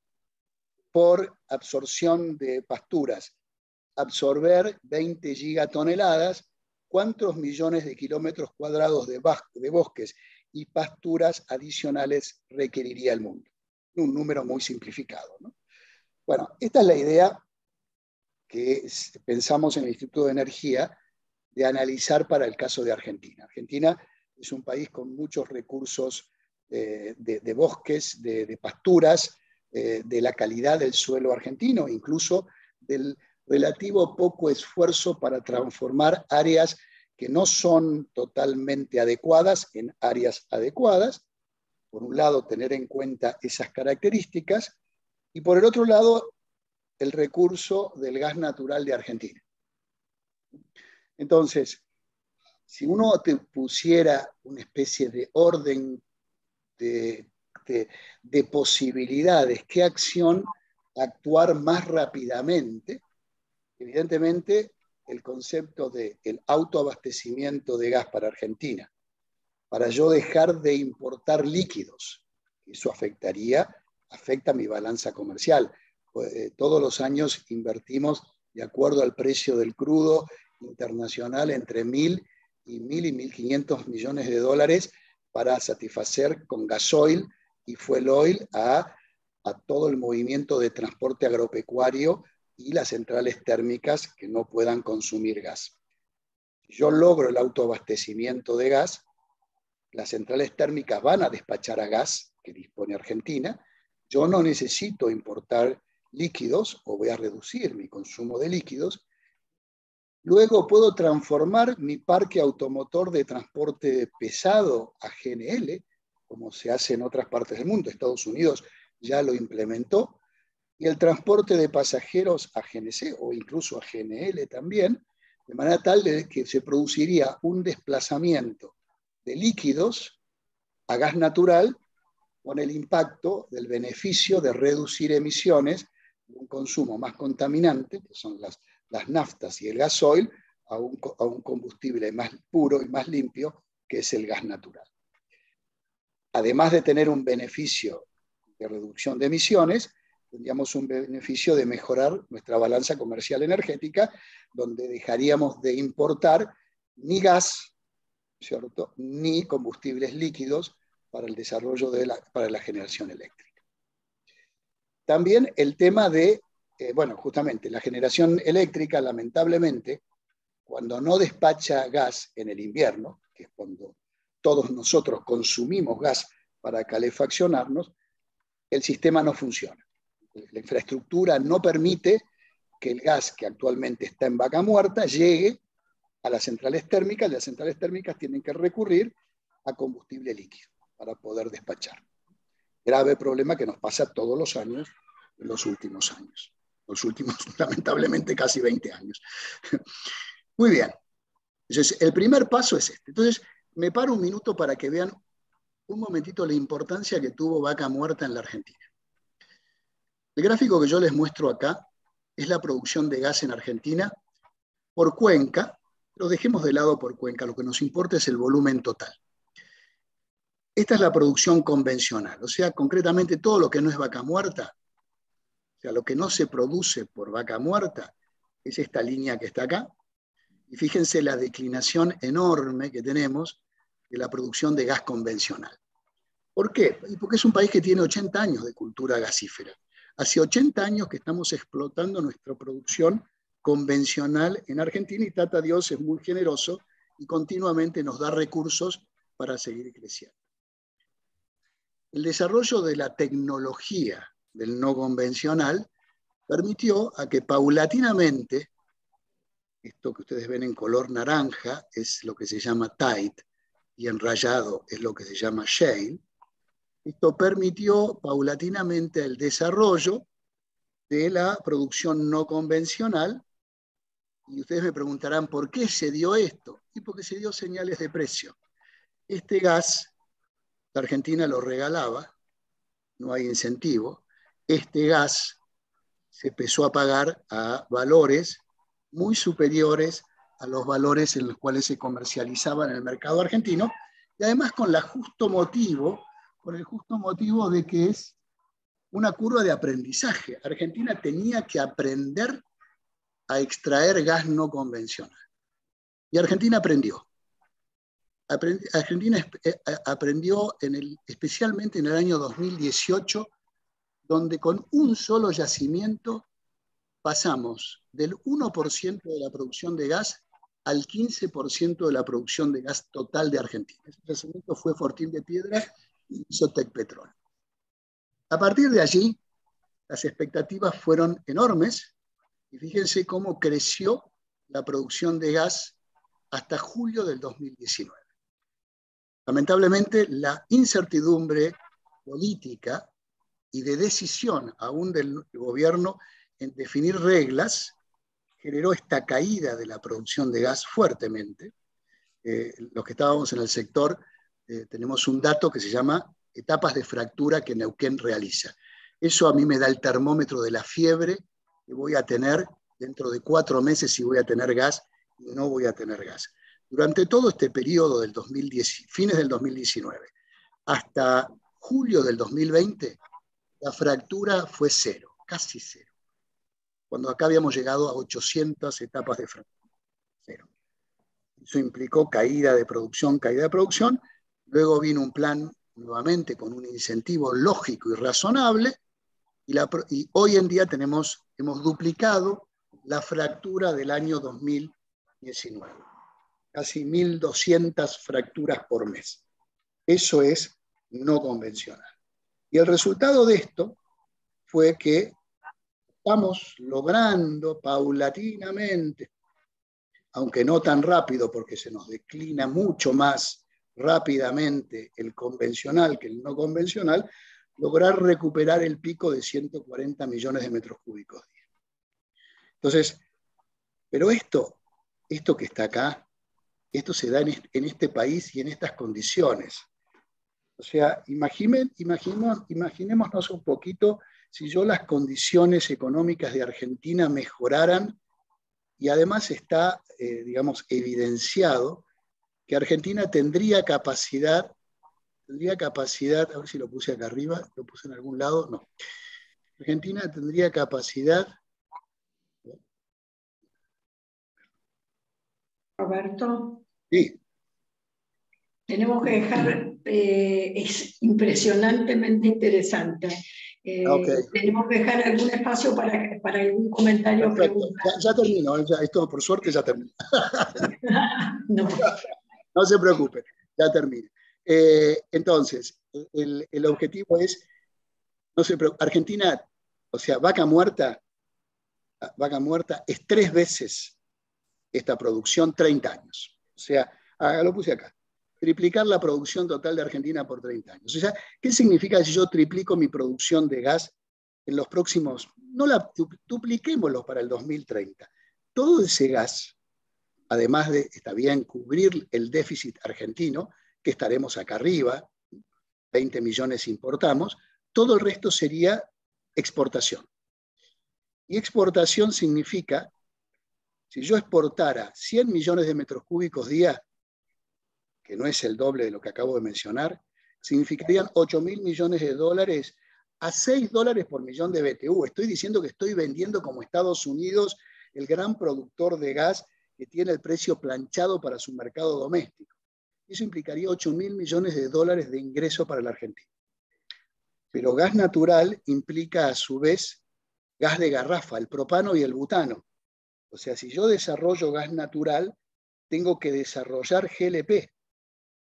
por absorción de pasturas, absorber 20 gigatoneladas, ¿cuántos millones de kilómetros cuadrados de bosques y pasturas adicionales requeriría el mundo? Un número muy simplificado, ¿no? Bueno, esta es la idea que pensamos en el Instituto de Energía de analizar para el caso de Argentina. Argentina es un país con muchos recursos de bosques, de pasturas, de la calidad del suelo argentino, incluso del relativo poco esfuerzo para transformar áreas que no son totalmente adecuadas en áreas adecuadas. Por un lado, tener en cuenta esas características, y por el otro lado, el recurso del gas natural de Argentina. Entonces, si uno te pusiera una especie de orden de posibilidades, qué acción actuar más rápidamente, evidentemente el concepto del autoabastecimiento de gas para Argentina, para yo dejar de importar líquidos, eso afecta mi balanza comercial. Todos los años invertimos, de acuerdo al precio del crudo internacional, entre 1.000 y 1.500 millones de dólares para satisfacer con gasoil y fuel oil a todo el movimiento de transporte agropecuario y las centrales térmicas que no puedan consumir gas. Si yo logro el autoabastecimiento de gas, las centrales térmicas van a despachar a gas que dispone Argentina, yo no necesito importar líquidos o voy a reducir mi consumo de líquidos. Luego puedo transformar mi parque automotor de transporte pesado a GNL, como se hace en otras partes del mundo. Estados Unidos ya lo implementó, y el transporte de pasajeros a GNC o incluso a GNL también, de manera tal que se produciría un desplazamiento de líquidos a gas natural con el impacto del beneficio de reducir emisiones de un consumo más contaminante, que son las naftas y el gasoil, a un combustible más puro y más limpio, que es el gas natural. Además de tener un beneficio de reducción de emisiones, tendríamos un beneficio de mejorar nuestra balanza comercial energética, donde dejaríamos de importar ni gas, ¿cierto?, ni combustibles líquidos para el desarrollo para la generación eléctrica. También el tema de, justamente la generación eléctrica, lamentablemente, cuando no despacha gas en el invierno, que es cuando todos nosotros consumimos gas para calefaccionarnos, el sistema no funciona. La infraestructura no permite que el gas que actualmente está en vaca muerta llegue a las centrales térmicas. Las centrales térmicas tienen que recurrir a combustible líquido para poder despachar. Grave problema que nos pasa todos los años en los últimos años. Los últimos, lamentablemente, casi 20 años. Muy bien. Entonces, el primer paso es este. Entonces, me paro un minuto para que vean un momentito la importancia que tuvo vaca muerta en la Argentina. El gráfico que yo les muestro acá es la producción de gas en Argentina por cuenca. Lo dejemos de lado por cuenca, lo que nos importa es el volumen total. Esta es la producción convencional, o sea, concretamente todo lo que no es vaca muerta, o sea, lo que no se produce por vaca muerta, es esta línea que está acá. Y fíjense la declinación enorme que tenemos de la producción de gas convencional. ¿Por qué? Porque es un país que tiene 80 años de cultura gasífera. Hace 80 años que estamos explotando nuestra producción convencional en Argentina, y Tata Dios es muy generoso y continuamente nos da recursos para seguir creciendo. El desarrollo de la tecnología del no convencional permitió a que paulatinamente, esto que ustedes ven en color naranja es lo que se llama tight y en rayado es lo que se llama shale. Esto permitió paulatinamente el desarrollo de la producción no convencional. Y ustedes me preguntarán, ¿por qué se dio esto? Y porque se dio señales de precio. Este gas, la Argentina lo regalaba, no hay incentivo. Este gas se empezó a pagar a valores muy superiores a los valores en los cuales se comercializaba en el mercado argentino, y además con el justo motivo de que es una curva de aprendizaje. Argentina tenía que aprender a extraer gas no convencional. Y Argentina aprendió. Argentina aprendió especialmente en el año 2018, donde con un solo yacimiento pasamos del 1% de la producción de gas al 15% de la producción de gas total de Argentina. Ese yacimiento fue Fortín de Piedra y Isotec-Petrol. A partir de allí, las expectativas fueron enormes Y fíjense cómo creció la producción de gas hasta julio del 2019. Lamentablemente, la incertidumbre política y de decisión aún del gobierno en definir reglas generó esta caída de la producción de gas fuertemente. Los que estábamos en el sector tenemos un dato que se llama etapas de fractura que Neuquén realiza. Eso a mí me da el termómetro de la fiebre que voy a tener dentro de 4 meses, si voy a tener gas y no voy a tener gas. Durante todo este periodo del 2010, fines del 2019 hasta julio del 2020, la fractura fue cero, casi cero. Cuando acá habíamos llegado a 800 etapas de fractura. Cero. Eso implicó caída de producción. Luego vino un plan nuevamente con un incentivo lógico y razonable, y hoy en día hemos duplicado la fractura del año 2019. Casi 1.200 fracturas por mes. Eso es no convencional. Y el resultado de esto fue que estamos logrando paulatinamente, aunque no tan rápido porque se nos declina mucho más rápidamente el convencional que el no convencional, lograr recuperar el pico de 140 millones de metros cúbicos día. Entonces, pero esto que está acá, esto se da en este país y en estas condiciones. O sea, imaginémonos un poquito si yo las condiciones económicas de Argentina mejoraran, y además está, digamos, evidenciado que Argentina tendría capacidad, a ver si lo puse acá arriba, lo puse en algún lado, no. Argentina tendría capacidad. Roberto. Sí. Tenemos que dejar, es impresionantemente interesante. Okay. Tenemos que dejar algún espacio para algún comentario o pregunta. Ya termino, esto por suerte ya termino. No. No se preocupe, ya termino. Entonces, el objetivo es, no se preocupe, Argentina, o sea, vaca muerta es 3 veces esta producción, 30 años. O sea, lo puse acá. Triplicar la producción total de Argentina por 30 años. O sea, ¿qué significa si yo triplico mi producción de gas en los próximos, no la dupliquémoslo para el 2030? Todo ese gas, además de, está bien, cubrir el déficit argentino, que estaremos acá arriba, 20 millones importamos, todo el resto sería exportación. Y exportación significa, si yo exportara 100 millones de metros cúbicos día, que no es el doble de lo que acabo de mencionar, significarían 8.000 millones de dólares a $6 por millón de BTU. Estoy diciendo que estoy vendiendo como Estados Unidos, el gran productor de gas que tiene el precio planchado para su mercado doméstico. Eso implicaría 8.000 millones de dólares de ingreso para la Argentina. Pero gas natural implica a su vez gas de garrafa, el propano y el butano. O sea, si yo desarrollo gas natural, tengo que desarrollar GLP,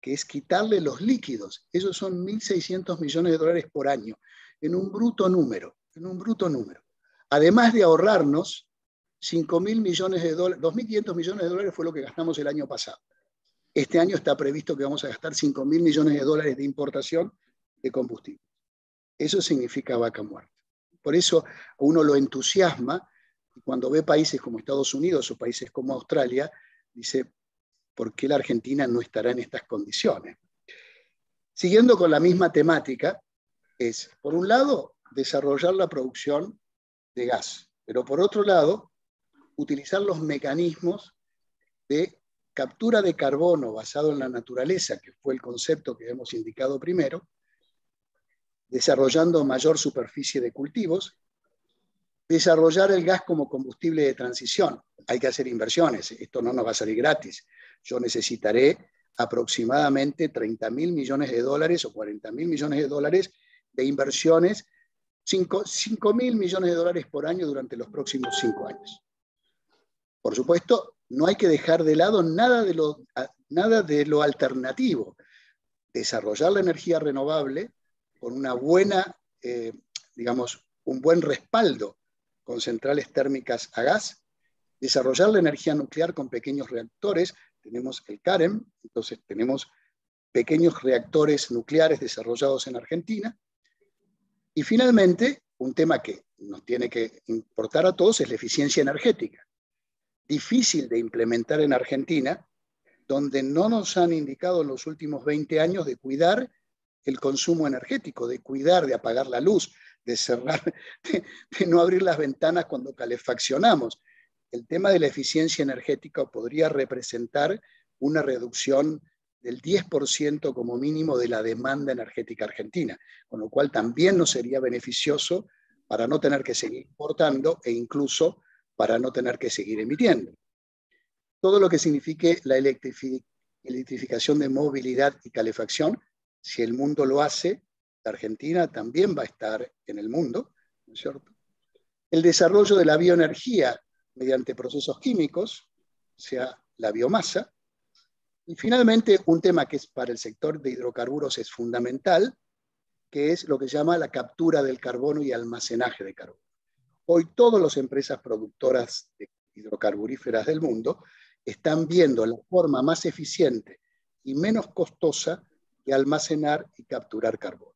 que es quitarle los líquidos. Esos son 1.600 millones de dólares por año, en un bruto número. Además de ahorrarnos 5.000 millones de dólares, 2.500 millones de dólares fue lo que gastamos el año pasado. Este año está previsto que vamos a gastar 5.000 millones de dólares de importación de combustible. Eso significa vaca muerta. Por eso uno lo entusiasma, y cuando ve países como Estados Unidos o países como Australia, dice, ¿por qué la Argentina no estará en estas condiciones? Siguiendo con la misma temática, es, por un lado, desarrollar la producción de gas, pero por otro lado, utilizar los mecanismos de captura de carbono basado en la naturaleza, que fue el concepto que hemos indicado primero, desarrollando mayor superficie de cultivos, desarrollar el gas como combustible de transición. Hay que hacer inversiones, esto no nos va a salir gratis. Yo necesitaré aproximadamente 30.000 millones de dólares o 40.000 millones de dólares de inversiones, 5.000 millones de dólares por año durante los próximos 5 años. Por supuesto, no hay que dejar de lado nada de lo alternativo. Desarrollar la energía renovable con una buena, digamos, un buen respaldo con centrales térmicas a gas, desarrollar la energía nuclear con pequeños reactores. Tenemos el CAREM, entonces tenemos pequeños reactores nucleares desarrollados en Argentina. Y finalmente, un tema que nos tiene que importar a todos es la eficiencia energética. Difícil de implementar en Argentina, donde no nos han indicado en los últimos 20 años de cuidar el consumo energético, de cuidar, de apagar la luz, de cerrar, de no abrir las ventanas cuando calefaccionamos. El tema de la eficiencia energética podría representar una reducción del 10% como mínimo de la demanda energética argentina, con lo cual también nos sería beneficioso para no tener que seguir importando e incluso para no tener que seguir emitiendo. Todo lo que signifique la electrificación de movilidad y calefacción, si el mundo lo hace, la Argentina también va a estar en el mundo, ¿no es cierto? El desarrollo de la bioenergía mediante procesos químicos, o sea, la biomasa. Y finalmente, un tema que es para el sector de hidrocarburos es fundamental, que es lo que se llama la captura del carbono y almacenaje de carbono. Hoy todas las empresas productoras de hidrocarburíferas del mundo están viendo la forma más eficiente y menos costosa de almacenar y capturar carbono.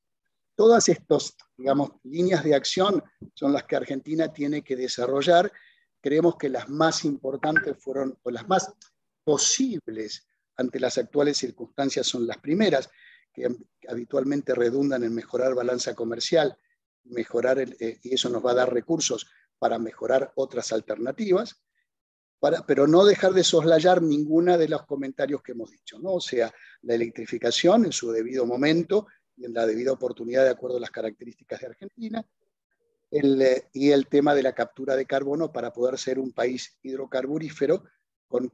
Todas estas, digamos, líneas de acción son las que Argentina tiene que desarrollar. Creemos que las más importantes fueron, o las más posibles ante las actuales circunstancias son las primeras, que habitualmente redundan en mejorar balanza comercial, y eso nos va a dar recursos para mejorar otras alternativas, pero no dejar de soslayar ninguna de los comentarios que hemos dicho, ¿no? O sea, la electrificación en su debido momento y en la debida oportunidad de acuerdo a las características de Argentina, y el tema de la captura de carbono para poder ser un país hidrocarburífero con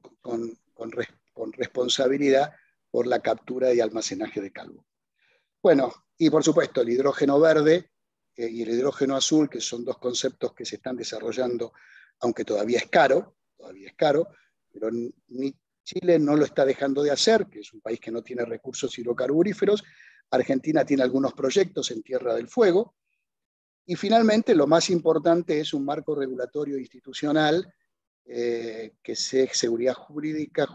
responsabilidad por la captura y almacenaje de carbono. Bueno, y por supuesto el hidrógeno verde y el hidrógeno azul, que son dos conceptos que se están desarrollando, aunque todavía es caro, pero ni Chile no lo está dejando de hacer, que es un país que no tiene recursos hidrocarburíferos. Argentina tiene algunos proyectos en Tierra del Fuego. Y finalmente, lo más importante es un marco regulatorio institucional que sea seguridad jurídica,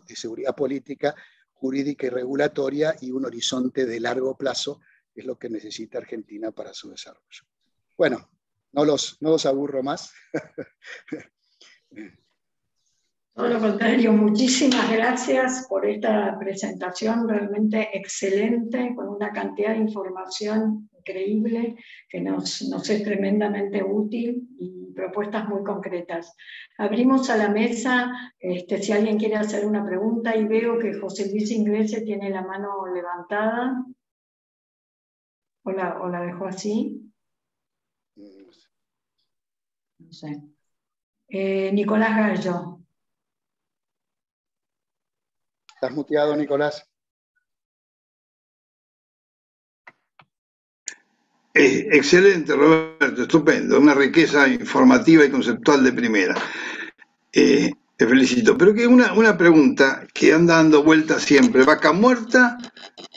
de seguridad política, jurídica y regulatoria, y un horizonte de largo plazo, que es lo que necesita Argentina para su desarrollo. Bueno, no los aburro más. Todo lo contrario, muchísimas gracias por esta presentación realmente excelente, con una cantidad de información increíble que nos es tremendamente útil y propuestas muy concretas. Abrimos a la mesa, si alguien quiere hacer una pregunta, y veo que José Luis Inglese tiene la mano levantada. ¿O la dejó así? No sé. Nicolás Gallo. Estás muteado, Nicolás. Excelente, Roberto, estupendo. Una riqueza informativa y conceptual de primera. Te felicito. Pero que una pregunta que anda dando vueltas siempre. Vaca Muerta,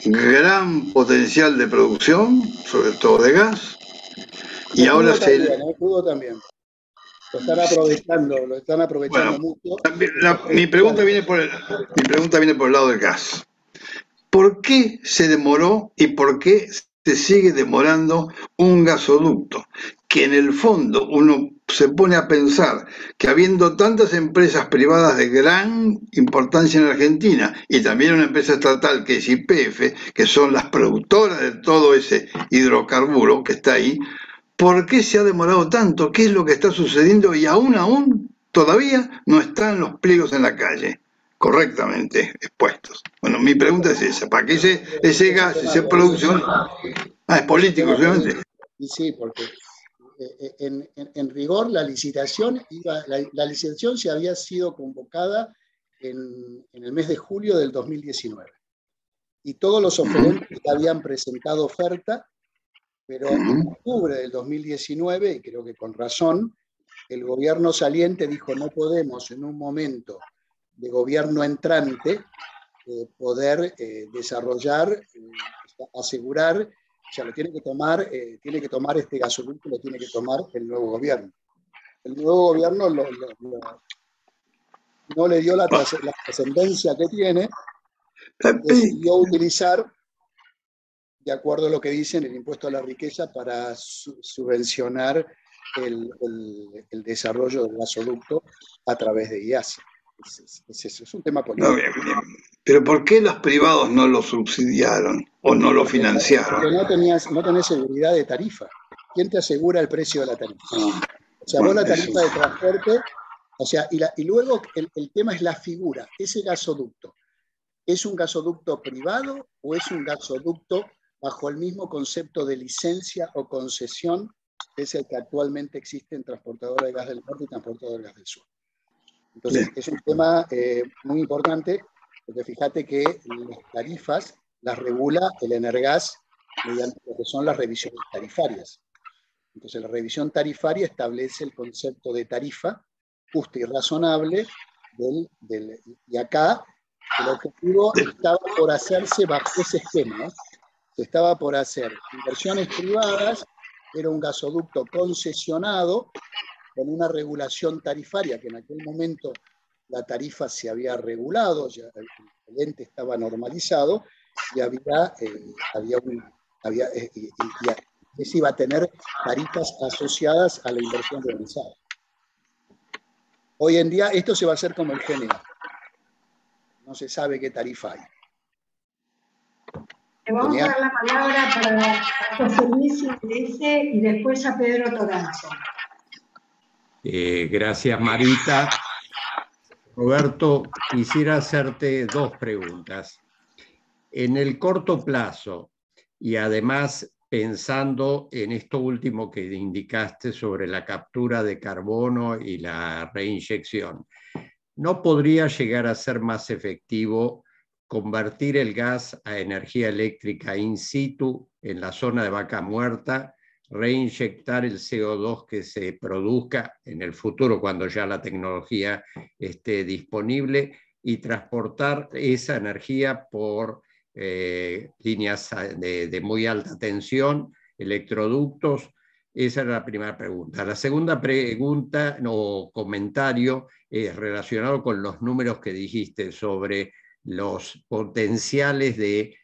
gran potencial de producción, sobre todo de gas. Y ahora crudo también. Lo están aprovechando bueno, mucho. Mi pregunta viene por el lado del gas. ¿Por qué se demoró y por qué se sigue demorando un gasoducto? Que en el fondo uno se pone a pensar que habiendo tantas empresas privadas de gran importancia en Argentina y también una empresa estatal que es YPF, que son las productoras de todo ese hidrocarburo que está ahí, ¿por qué se ha demorado tanto? ¿Qué es lo que está sucediendo? Y aún todavía no están los pliegos en la calle correctamente expuestos. Bueno, mi pregunta es esa, ¿para qué ese gas, esa producción? Es político, obviamente. Y sí, porque en rigor la licitación se había sido convocada en el mes de julio del 2019. Y todos los oferentes habían presentado oferta, pero en octubre del 2019, y creo que con razón, el gobierno saliente dijo: no podemos en un momento de gobierno entrante poder desarrollar, asegurar, o sea, lo tiene que tomar este gasoducto, lo tiene que tomar el nuevo gobierno. el nuevo gobierno no le dio la trascendencia que tiene, decidió utilizar, de acuerdo a lo que dicen, el impuesto a la riqueza para subvencionar el desarrollo del gasoducto a través de IASA. Es un tema político. No, bien. Pero ¿por qué los privados no lo subsidiaron o no lo financiaron? Porque no tenés seguridad de tarifa. ¿Quién te asegura el precio de la tarifa? O sea, vos la tarifa de transporte, o sea, y luego el tema es la figura. Ese gasoducto, ¿es un gasoducto privado o es un gasoducto bajo el mismo concepto de licencia o concesión que es el que actualmente existe en Transportadora de Gas del Norte y Transportadora de Gas del Sur? Entonces, es un tema muy importante, porque fíjate que las tarifas las regula el Energas mediante lo que son las revisiones tarifarias. Entonces, la revisión tarifaria establece el concepto de tarifa justa y razonable y acá el objetivo estaba por hacerse bajo ese esquema, ¿no? Se estaba por hacer inversiones privadas, era un gasoducto concesionado con una regulación tarifaria, que en aquel momento la tarifa se había regulado, ya el ente estaba normalizado, y ese iba a tener tarifas asociadas a la inversión realizada. Hoy en día esto se va a hacer como el GNA. No se sabe qué tarifa hay. Le vamos a dar la palabra para José Luis Inglese y después a Pedro Toranzo. Gracias, Marita. Roberto, quisiera hacerte dos preguntas. En el corto plazo, y además pensando en esto último que indicaste sobre la captura de carbono y la reinyección, ¿no podría llegar a ser más efectivo convertir el gas a energía eléctrica in situ en la zona de Vaca Muerta, reinyectar el CO2 que se produzca en el futuro cuando ya la tecnología esté disponible y transportar esa energía por líneas de muy alta tensión, electroductos? Esa era la primera pregunta. La segunda pregunta o comentario es relacionado con los números que dijiste sobre los potenciales de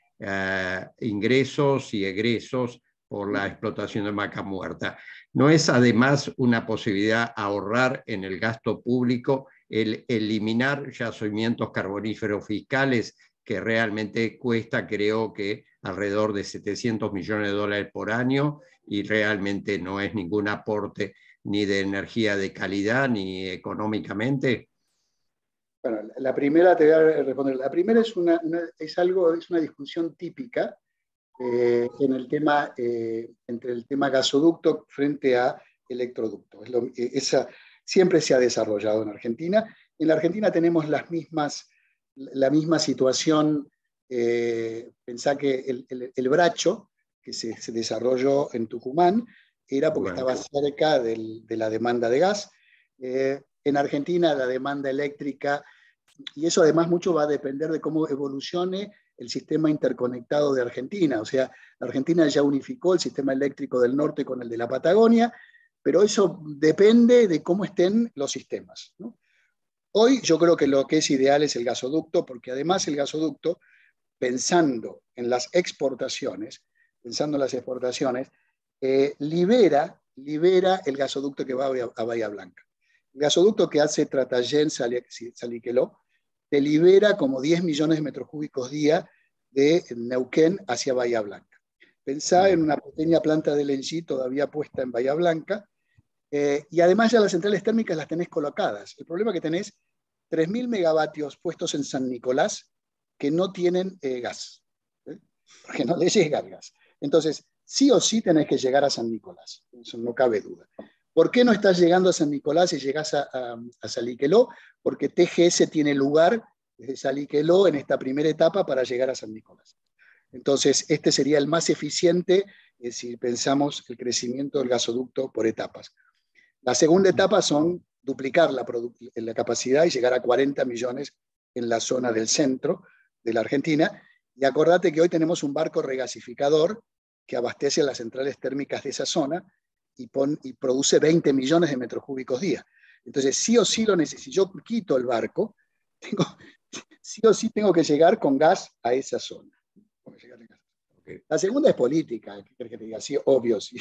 ingresos y egresos por la explotación de Vaca Muerta. ¿No es además una posibilidad ahorrar en el gasto público el eliminar yacimientos carboníferos fiscales que realmente cuesta, creo que, alrededor de $700 millones por año y realmente no es ningún aporte ni de energía de calidad ni económicamente? Bueno, la primera te voy a responder. La primera es una discusión típica en el tema, entre el tema gasoducto frente a electroducto. Siempre se ha desarrollado en Argentina. En la Argentina tenemos la misma situación. Pensá que el Bracho, que se desarrolló en Tucumán, era porque estaba cerca de la demanda de gas. En Argentina la demanda eléctrica, y eso además mucho va a depender de cómo evolucione el sistema interconectado de Argentina. O sea, Argentina ya unificó el sistema eléctrico del norte con el de la Patagonia, pero eso depende de cómo estén los sistemas, ¿no? Hoy yo creo que lo que es ideal es el gasoducto, porque además el gasoducto, pensando en las exportaciones, libera el gasoducto que va a Bahía Blanca. El gasoducto que hace Tratayén-Saliqueló te libera como 10 millones de metros cúbicos día de Neuquén hacia Bahía Blanca. Pensá en una pequeña planta de LNG todavía puesta en Bahía Blanca, y además ya las centrales térmicas las tenés colocadas. El problema es que tenés 3.000 megavatios puestos en San Nicolás que no tienen gas, porque no les llega el gas. Entonces, sí o sí tenés que llegar a San Nicolás, eso no cabe duda. ¿Por qué no estás llegando a San Nicolás y llegás a Saliqueló? Porque TGS tiene lugar desde Saliqueló en esta primera etapa para llegar a San Nicolás. Entonces, este sería el más eficiente si pensamos el crecimiento del gasoducto por etapas. La segunda etapa son duplicar la capacidad y llegar a 40 millones en la zona del centro de la Argentina. Y acordate que hoy tenemos un barco regasificador que abastece a las centrales térmicas de esa zona, y produce 20 millones de metros cúbicos día. Entonces, sí o sí lo necesito. Si yo quito el barco, sí o sí tengo que llegar con gas a esa zona. Okay. La segunda es política, ¿qué crees que te diga? Sí, obvio, sí.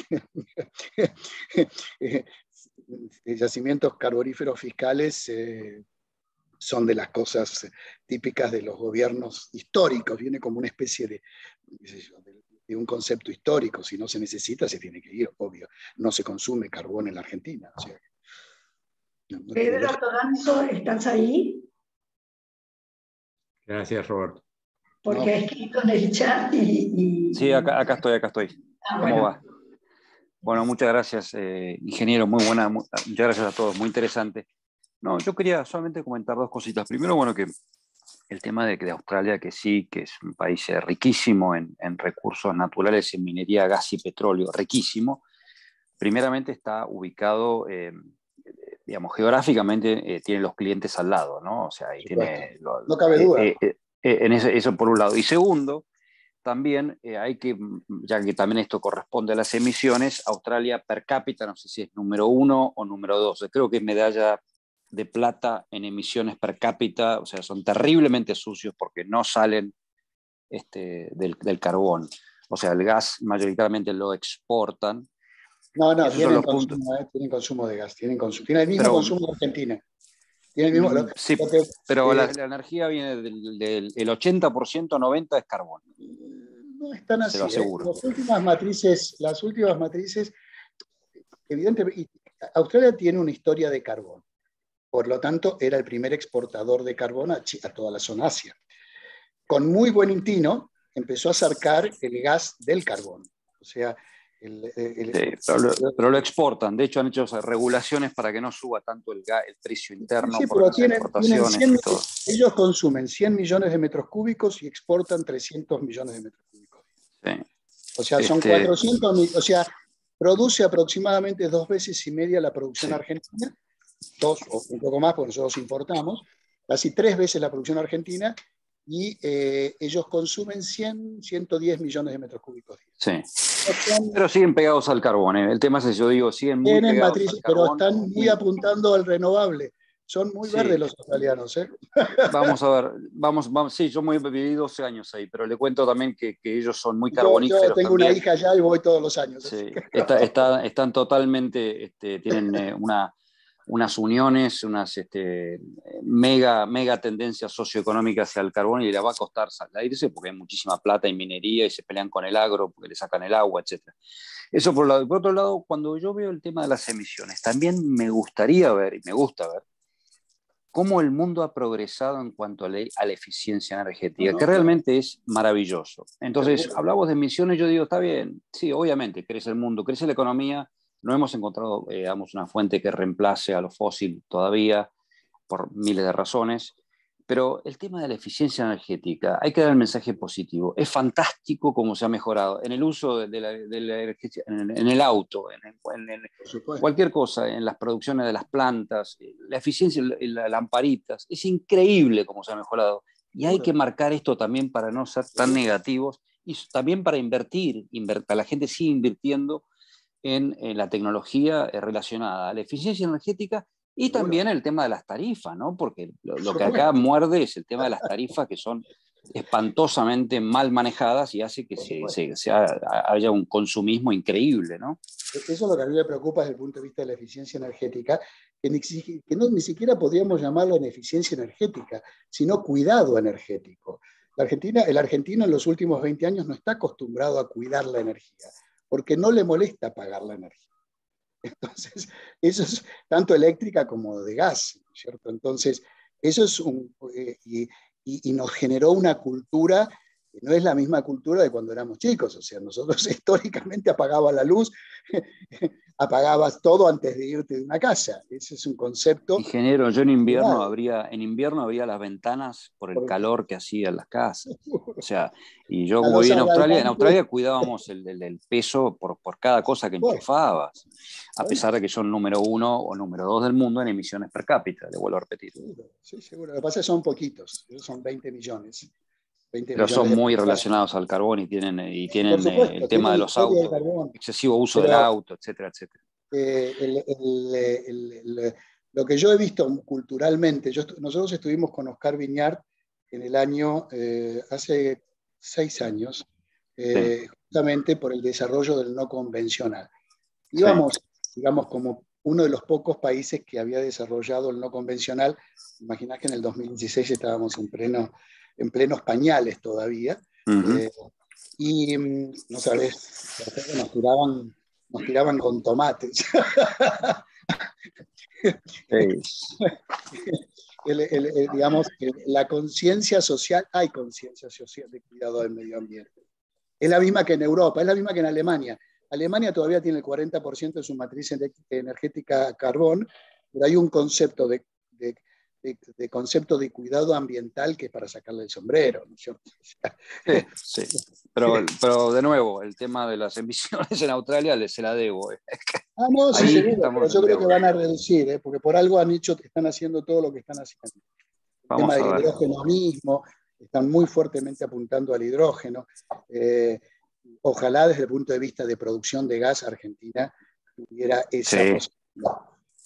Yacimientos carboníferos fiscales son de las cosas típicas de los gobiernos históricos, viene como una especie de un concepto histórico. Si no se necesita, se tiene que ir, obvio. No se consume carbón en la Argentina. O sea, no Pedro Toranzo, ¿estás ahí? Gracias, Roberto. Porque he escrito en el chat Sí, acá estoy. ¿Cómo bueno. va? Bueno, muchas gracias, ingeniero, muy buena, muchas gracias a todos, muy interesante. No, yo quería solamente comentar dos cositas. Primero, bueno, que el tema de Australia, que sí, que es un país riquísimo en recursos naturales, en minería, gas y petróleo, riquísimo. Primeramente está ubicado, digamos, geográficamente tiene los clientes al lado, ¿no? O sea, ahí tiene... No cabe duda. Eso por un lado. Y segundo, también hay que, ya que también esto corresponde a las emisiones, Australia per cápita, no sé si es número 1 o número 2, creo que es medalla de plata en emisiones per cápita, o sea, son terriblemente sucios porque no salen del carbón. O sea, el gas mayoritariamente lo exportan. No, tienen consumo de gas, tienen el mismo consumo de Argentina. Tiene el mismo, sí, pero la energía viene del 80%, 90% es carbón. No es tan así. Se lo aseguro. Las últimas matrices, evidentemente, Australia tiene una historia de carbón. Por lo tanto, era el primer exportador de carbón a toda la zona Asia. Con muy buen tino, empezó a sacar el gas del carbón. O sea, pero lo exportan. De hecho, han hecho regulaciones para que no suba tanto el precio interno. Sí, por pero las exportaciones 100, y todo. Ellos consumen 100 millones de metros cúbicos y exportan 300 millones de metros cúbicos. Sí. O sea, son 400 mil. O sea, produce aproximadamente 2 veces y media la producción argentina, 2 o un poco más, porque nosotros importamos, casi 3 veces la producción argentina, y ellos consumen 110 millones de metros cúbicos. Sí. Pero siguen pegados al carbón. El tema es eso, yo digo, siguen muy pegados al carbón. Pero están muy apuntando al renovable. Son muy verdes los australianos. Vamos a ver, sí, yo viví 12 años ahí, pero le cuento también que ellos son muy carboníferos. Yo tengo también. Una hija allá y voy todos los años. Sí, están totalmente, tienen unas uniones, unas mega tendencias socioeconómicas hacia el carbón, y les va a costar salirse porque hay muchísima plata en minería y se pelean con el agro porque le sacan el agua, etc. Eso por un lado. Por otro lado, cuando yo veo el tema de las emisiones, también me gustaría ver, y me gusta ver, cómo el mundo ha progresado en cuanto a la eficiencia energética, que realmente es maravilloso. Entonces, hablamos de emisiones, yo digo, está bien, sí, obviamente, crece el mundo, crece la economía, no hemos encontrado, digamos, una fuente que reemplace a lo fósil todavía, por miles de razones, pero el tema de la eficiencia energética, hay que dar el mensaje positivo. Es fantástico cómo se ha mejorado en el uso de la energía, en el auto, en cualquier cosa, en las producciones de las plantas, la eficiencia en las lamparitas. Es increíble cómo se ha mejorado. Y hay que marcar esto también para no ser tan negativos y también para invertir. La gente sigue invirtiendo en la tecnología relacionada a la eficiencia energética. Y también el tema de las tarifas, ¿no? Porque lo que acá muerde es el tema de las tarifas, que son espantosamente mal manejadas y hace que haya un consumismo increíble, ¿no? Eso es lo que a mí me preocupa desde el punto de vista de la eficiencia energética, que ni siquiera podríamos llamarlo ineficiencia energética, sino cuidado energético. El argentino en los últimos 20 años no está acostumbrado a cuidar la energía, porque no le molesta pagar la energía. Entonces, eso es tanto eléctrica como de gas, ¿cierto? Entonces, eso es y nos generó una cultura que no es la misma cultura de cuando éramos chicos. O sea, nosotros históricamente apagabas la luz, apagabas todo antes de irte de una casa. Ese es un concepto. Ingeniero, yo en invierno abría las ventanas por el calor que hacía en las casas. O sea, y yo como viví en Australia cuidábamos el peso por cada cosa que enchufabas, a pesar de que son número 1 o número 2 del mundo en emisiones per cápita, le vuelvo a repetir. Sí, seguro. Lo que pasa es que son poquitos, son 20 millones. 20 Pero millones son de muy personas. relacionados al carbón y tienen Por supuesto, el tema tienen de los historia de autos, carbón, excesivo uso del pero auto, etcétera, etcétera. Lo que yo he visto culturalmente, nosotros estuvimos con Oscar Viñart en el año, hace 6 años, justamente por el desarrollo del no convencional. Íbamos, digamos, como uno de los pocos países que había desarrollado el no convencional. Imaginás que en el 2016 estábamos en plenos pañales todavía. Y no sabes, nos tiraban con tomates. Digamos, la conciencia social, hay conciencia social de cuidado del medio ambiente. Es la misma que en Europa, es la misma que en Alemania. Alemania todavía tiene el 40% de su matriz energética carbón, pero hay un concepto de concepto de cuidado ambiental que es para sacarle el sombrero, ¿no es cierto? Sí. Pero de nuevo, el tema de las emisiones en Australia se la debo. No, sí, seguro, pero yo creo que deuda. van a reducir, porque por algo han dicho que están haciendo todo lo que están haciendo. El tema del hidrógeno mismo, están muy fuertemente apuntando al hidrógeno. Ojalá desde el punto de vista de producción de gas Argentina tuviera esa posibilidad,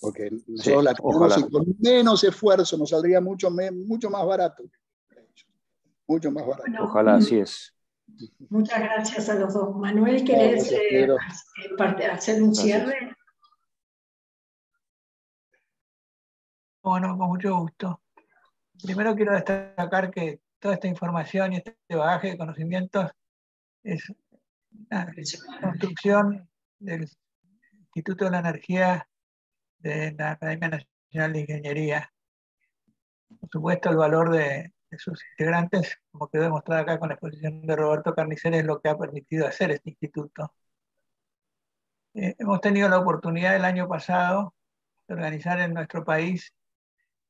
porque nosotros la tenemos y con menos esfuerzo nos saldría mucho más barato. Mucho más barato. Bueno, ojalá, así es. Muchas gracias a los dos. Manuel, ¿querés hacer un cierre? Bueno, con mucho gusto. Primero quiero destacar que toda esta información y este bagaje de conocimientos es una construcción del Instituto de la Energía de la Academia Nacional de Ingeniería. Por supuesto, el valor de sus integrantes, como quedó demostrado acá con la exposición de Roberto Carnicer, es lo que ha permitido hacer este instituto. Hemos tenido la oportunidad el año pasado de organizar en nuestro país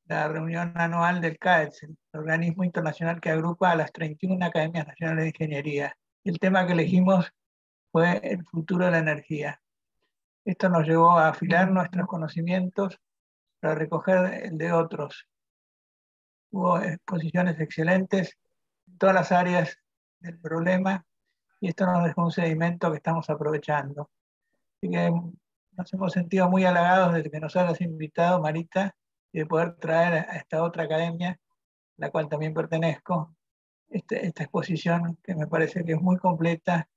la reunión anual del CAETS, el organismo internacional que agrupa a las 31 academias nacionales de ingeniería. Y el tema que elegimos fue el futuro de la energía. Esto nos llevó a afilar nuestros conocimientos para recoger el de otros. Hubo exposiciones excelentes en todas las áreas del problema y esto nos dejó un sedimento que estamos aprovechando. Así que nos hemos sentido muy halagados de que nos hayas invitado, Marita, y de poder traer a esta otra academia, a la cual también pertenezco, esta exposición que me parece que es muy completa.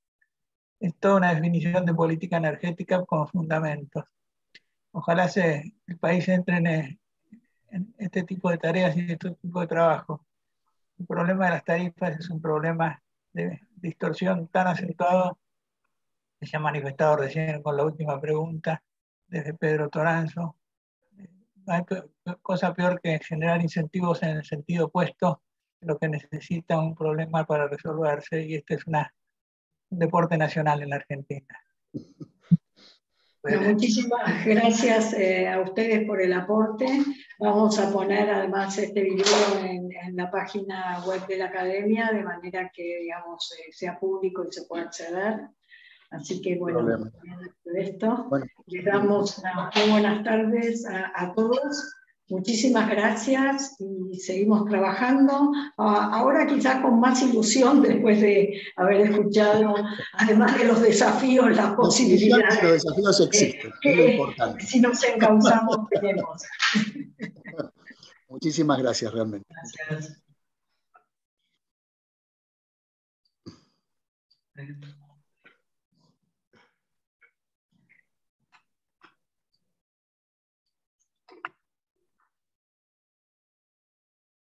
Es toda una definición de política energética con fundamentos. Ojalá el país entre en este tipo de tareas y este tipo de trabajo. El problema de las tarifas es un problema de distorsión tan acentuado que se ha manifestado recién con la última pregunta desde Pedro Toranzo. No hay cosa peor que generar incentivos en el sentido opuesto de lo que necesita un problema para resolverse, y este es un deporte nacional en la Argentina. Bueno, muchísimas gracias a ustedes por el aporte. Vamos a poner además este video en la página web de la Academia, de manera que, digamos, sea público y se pueda acceder. Así que, bueno, de esto, les damos muy buenas tardes a todos. Muchísimas gracias y seguimos trabajando. Ahora quizás con más ilusión después de haber escuchado, además de los desafíos, las posibilidades. Los desafíos existen, es lo importante. Si nos encauzamos tenemos. Muchísimas gracias, realmente. Gracias.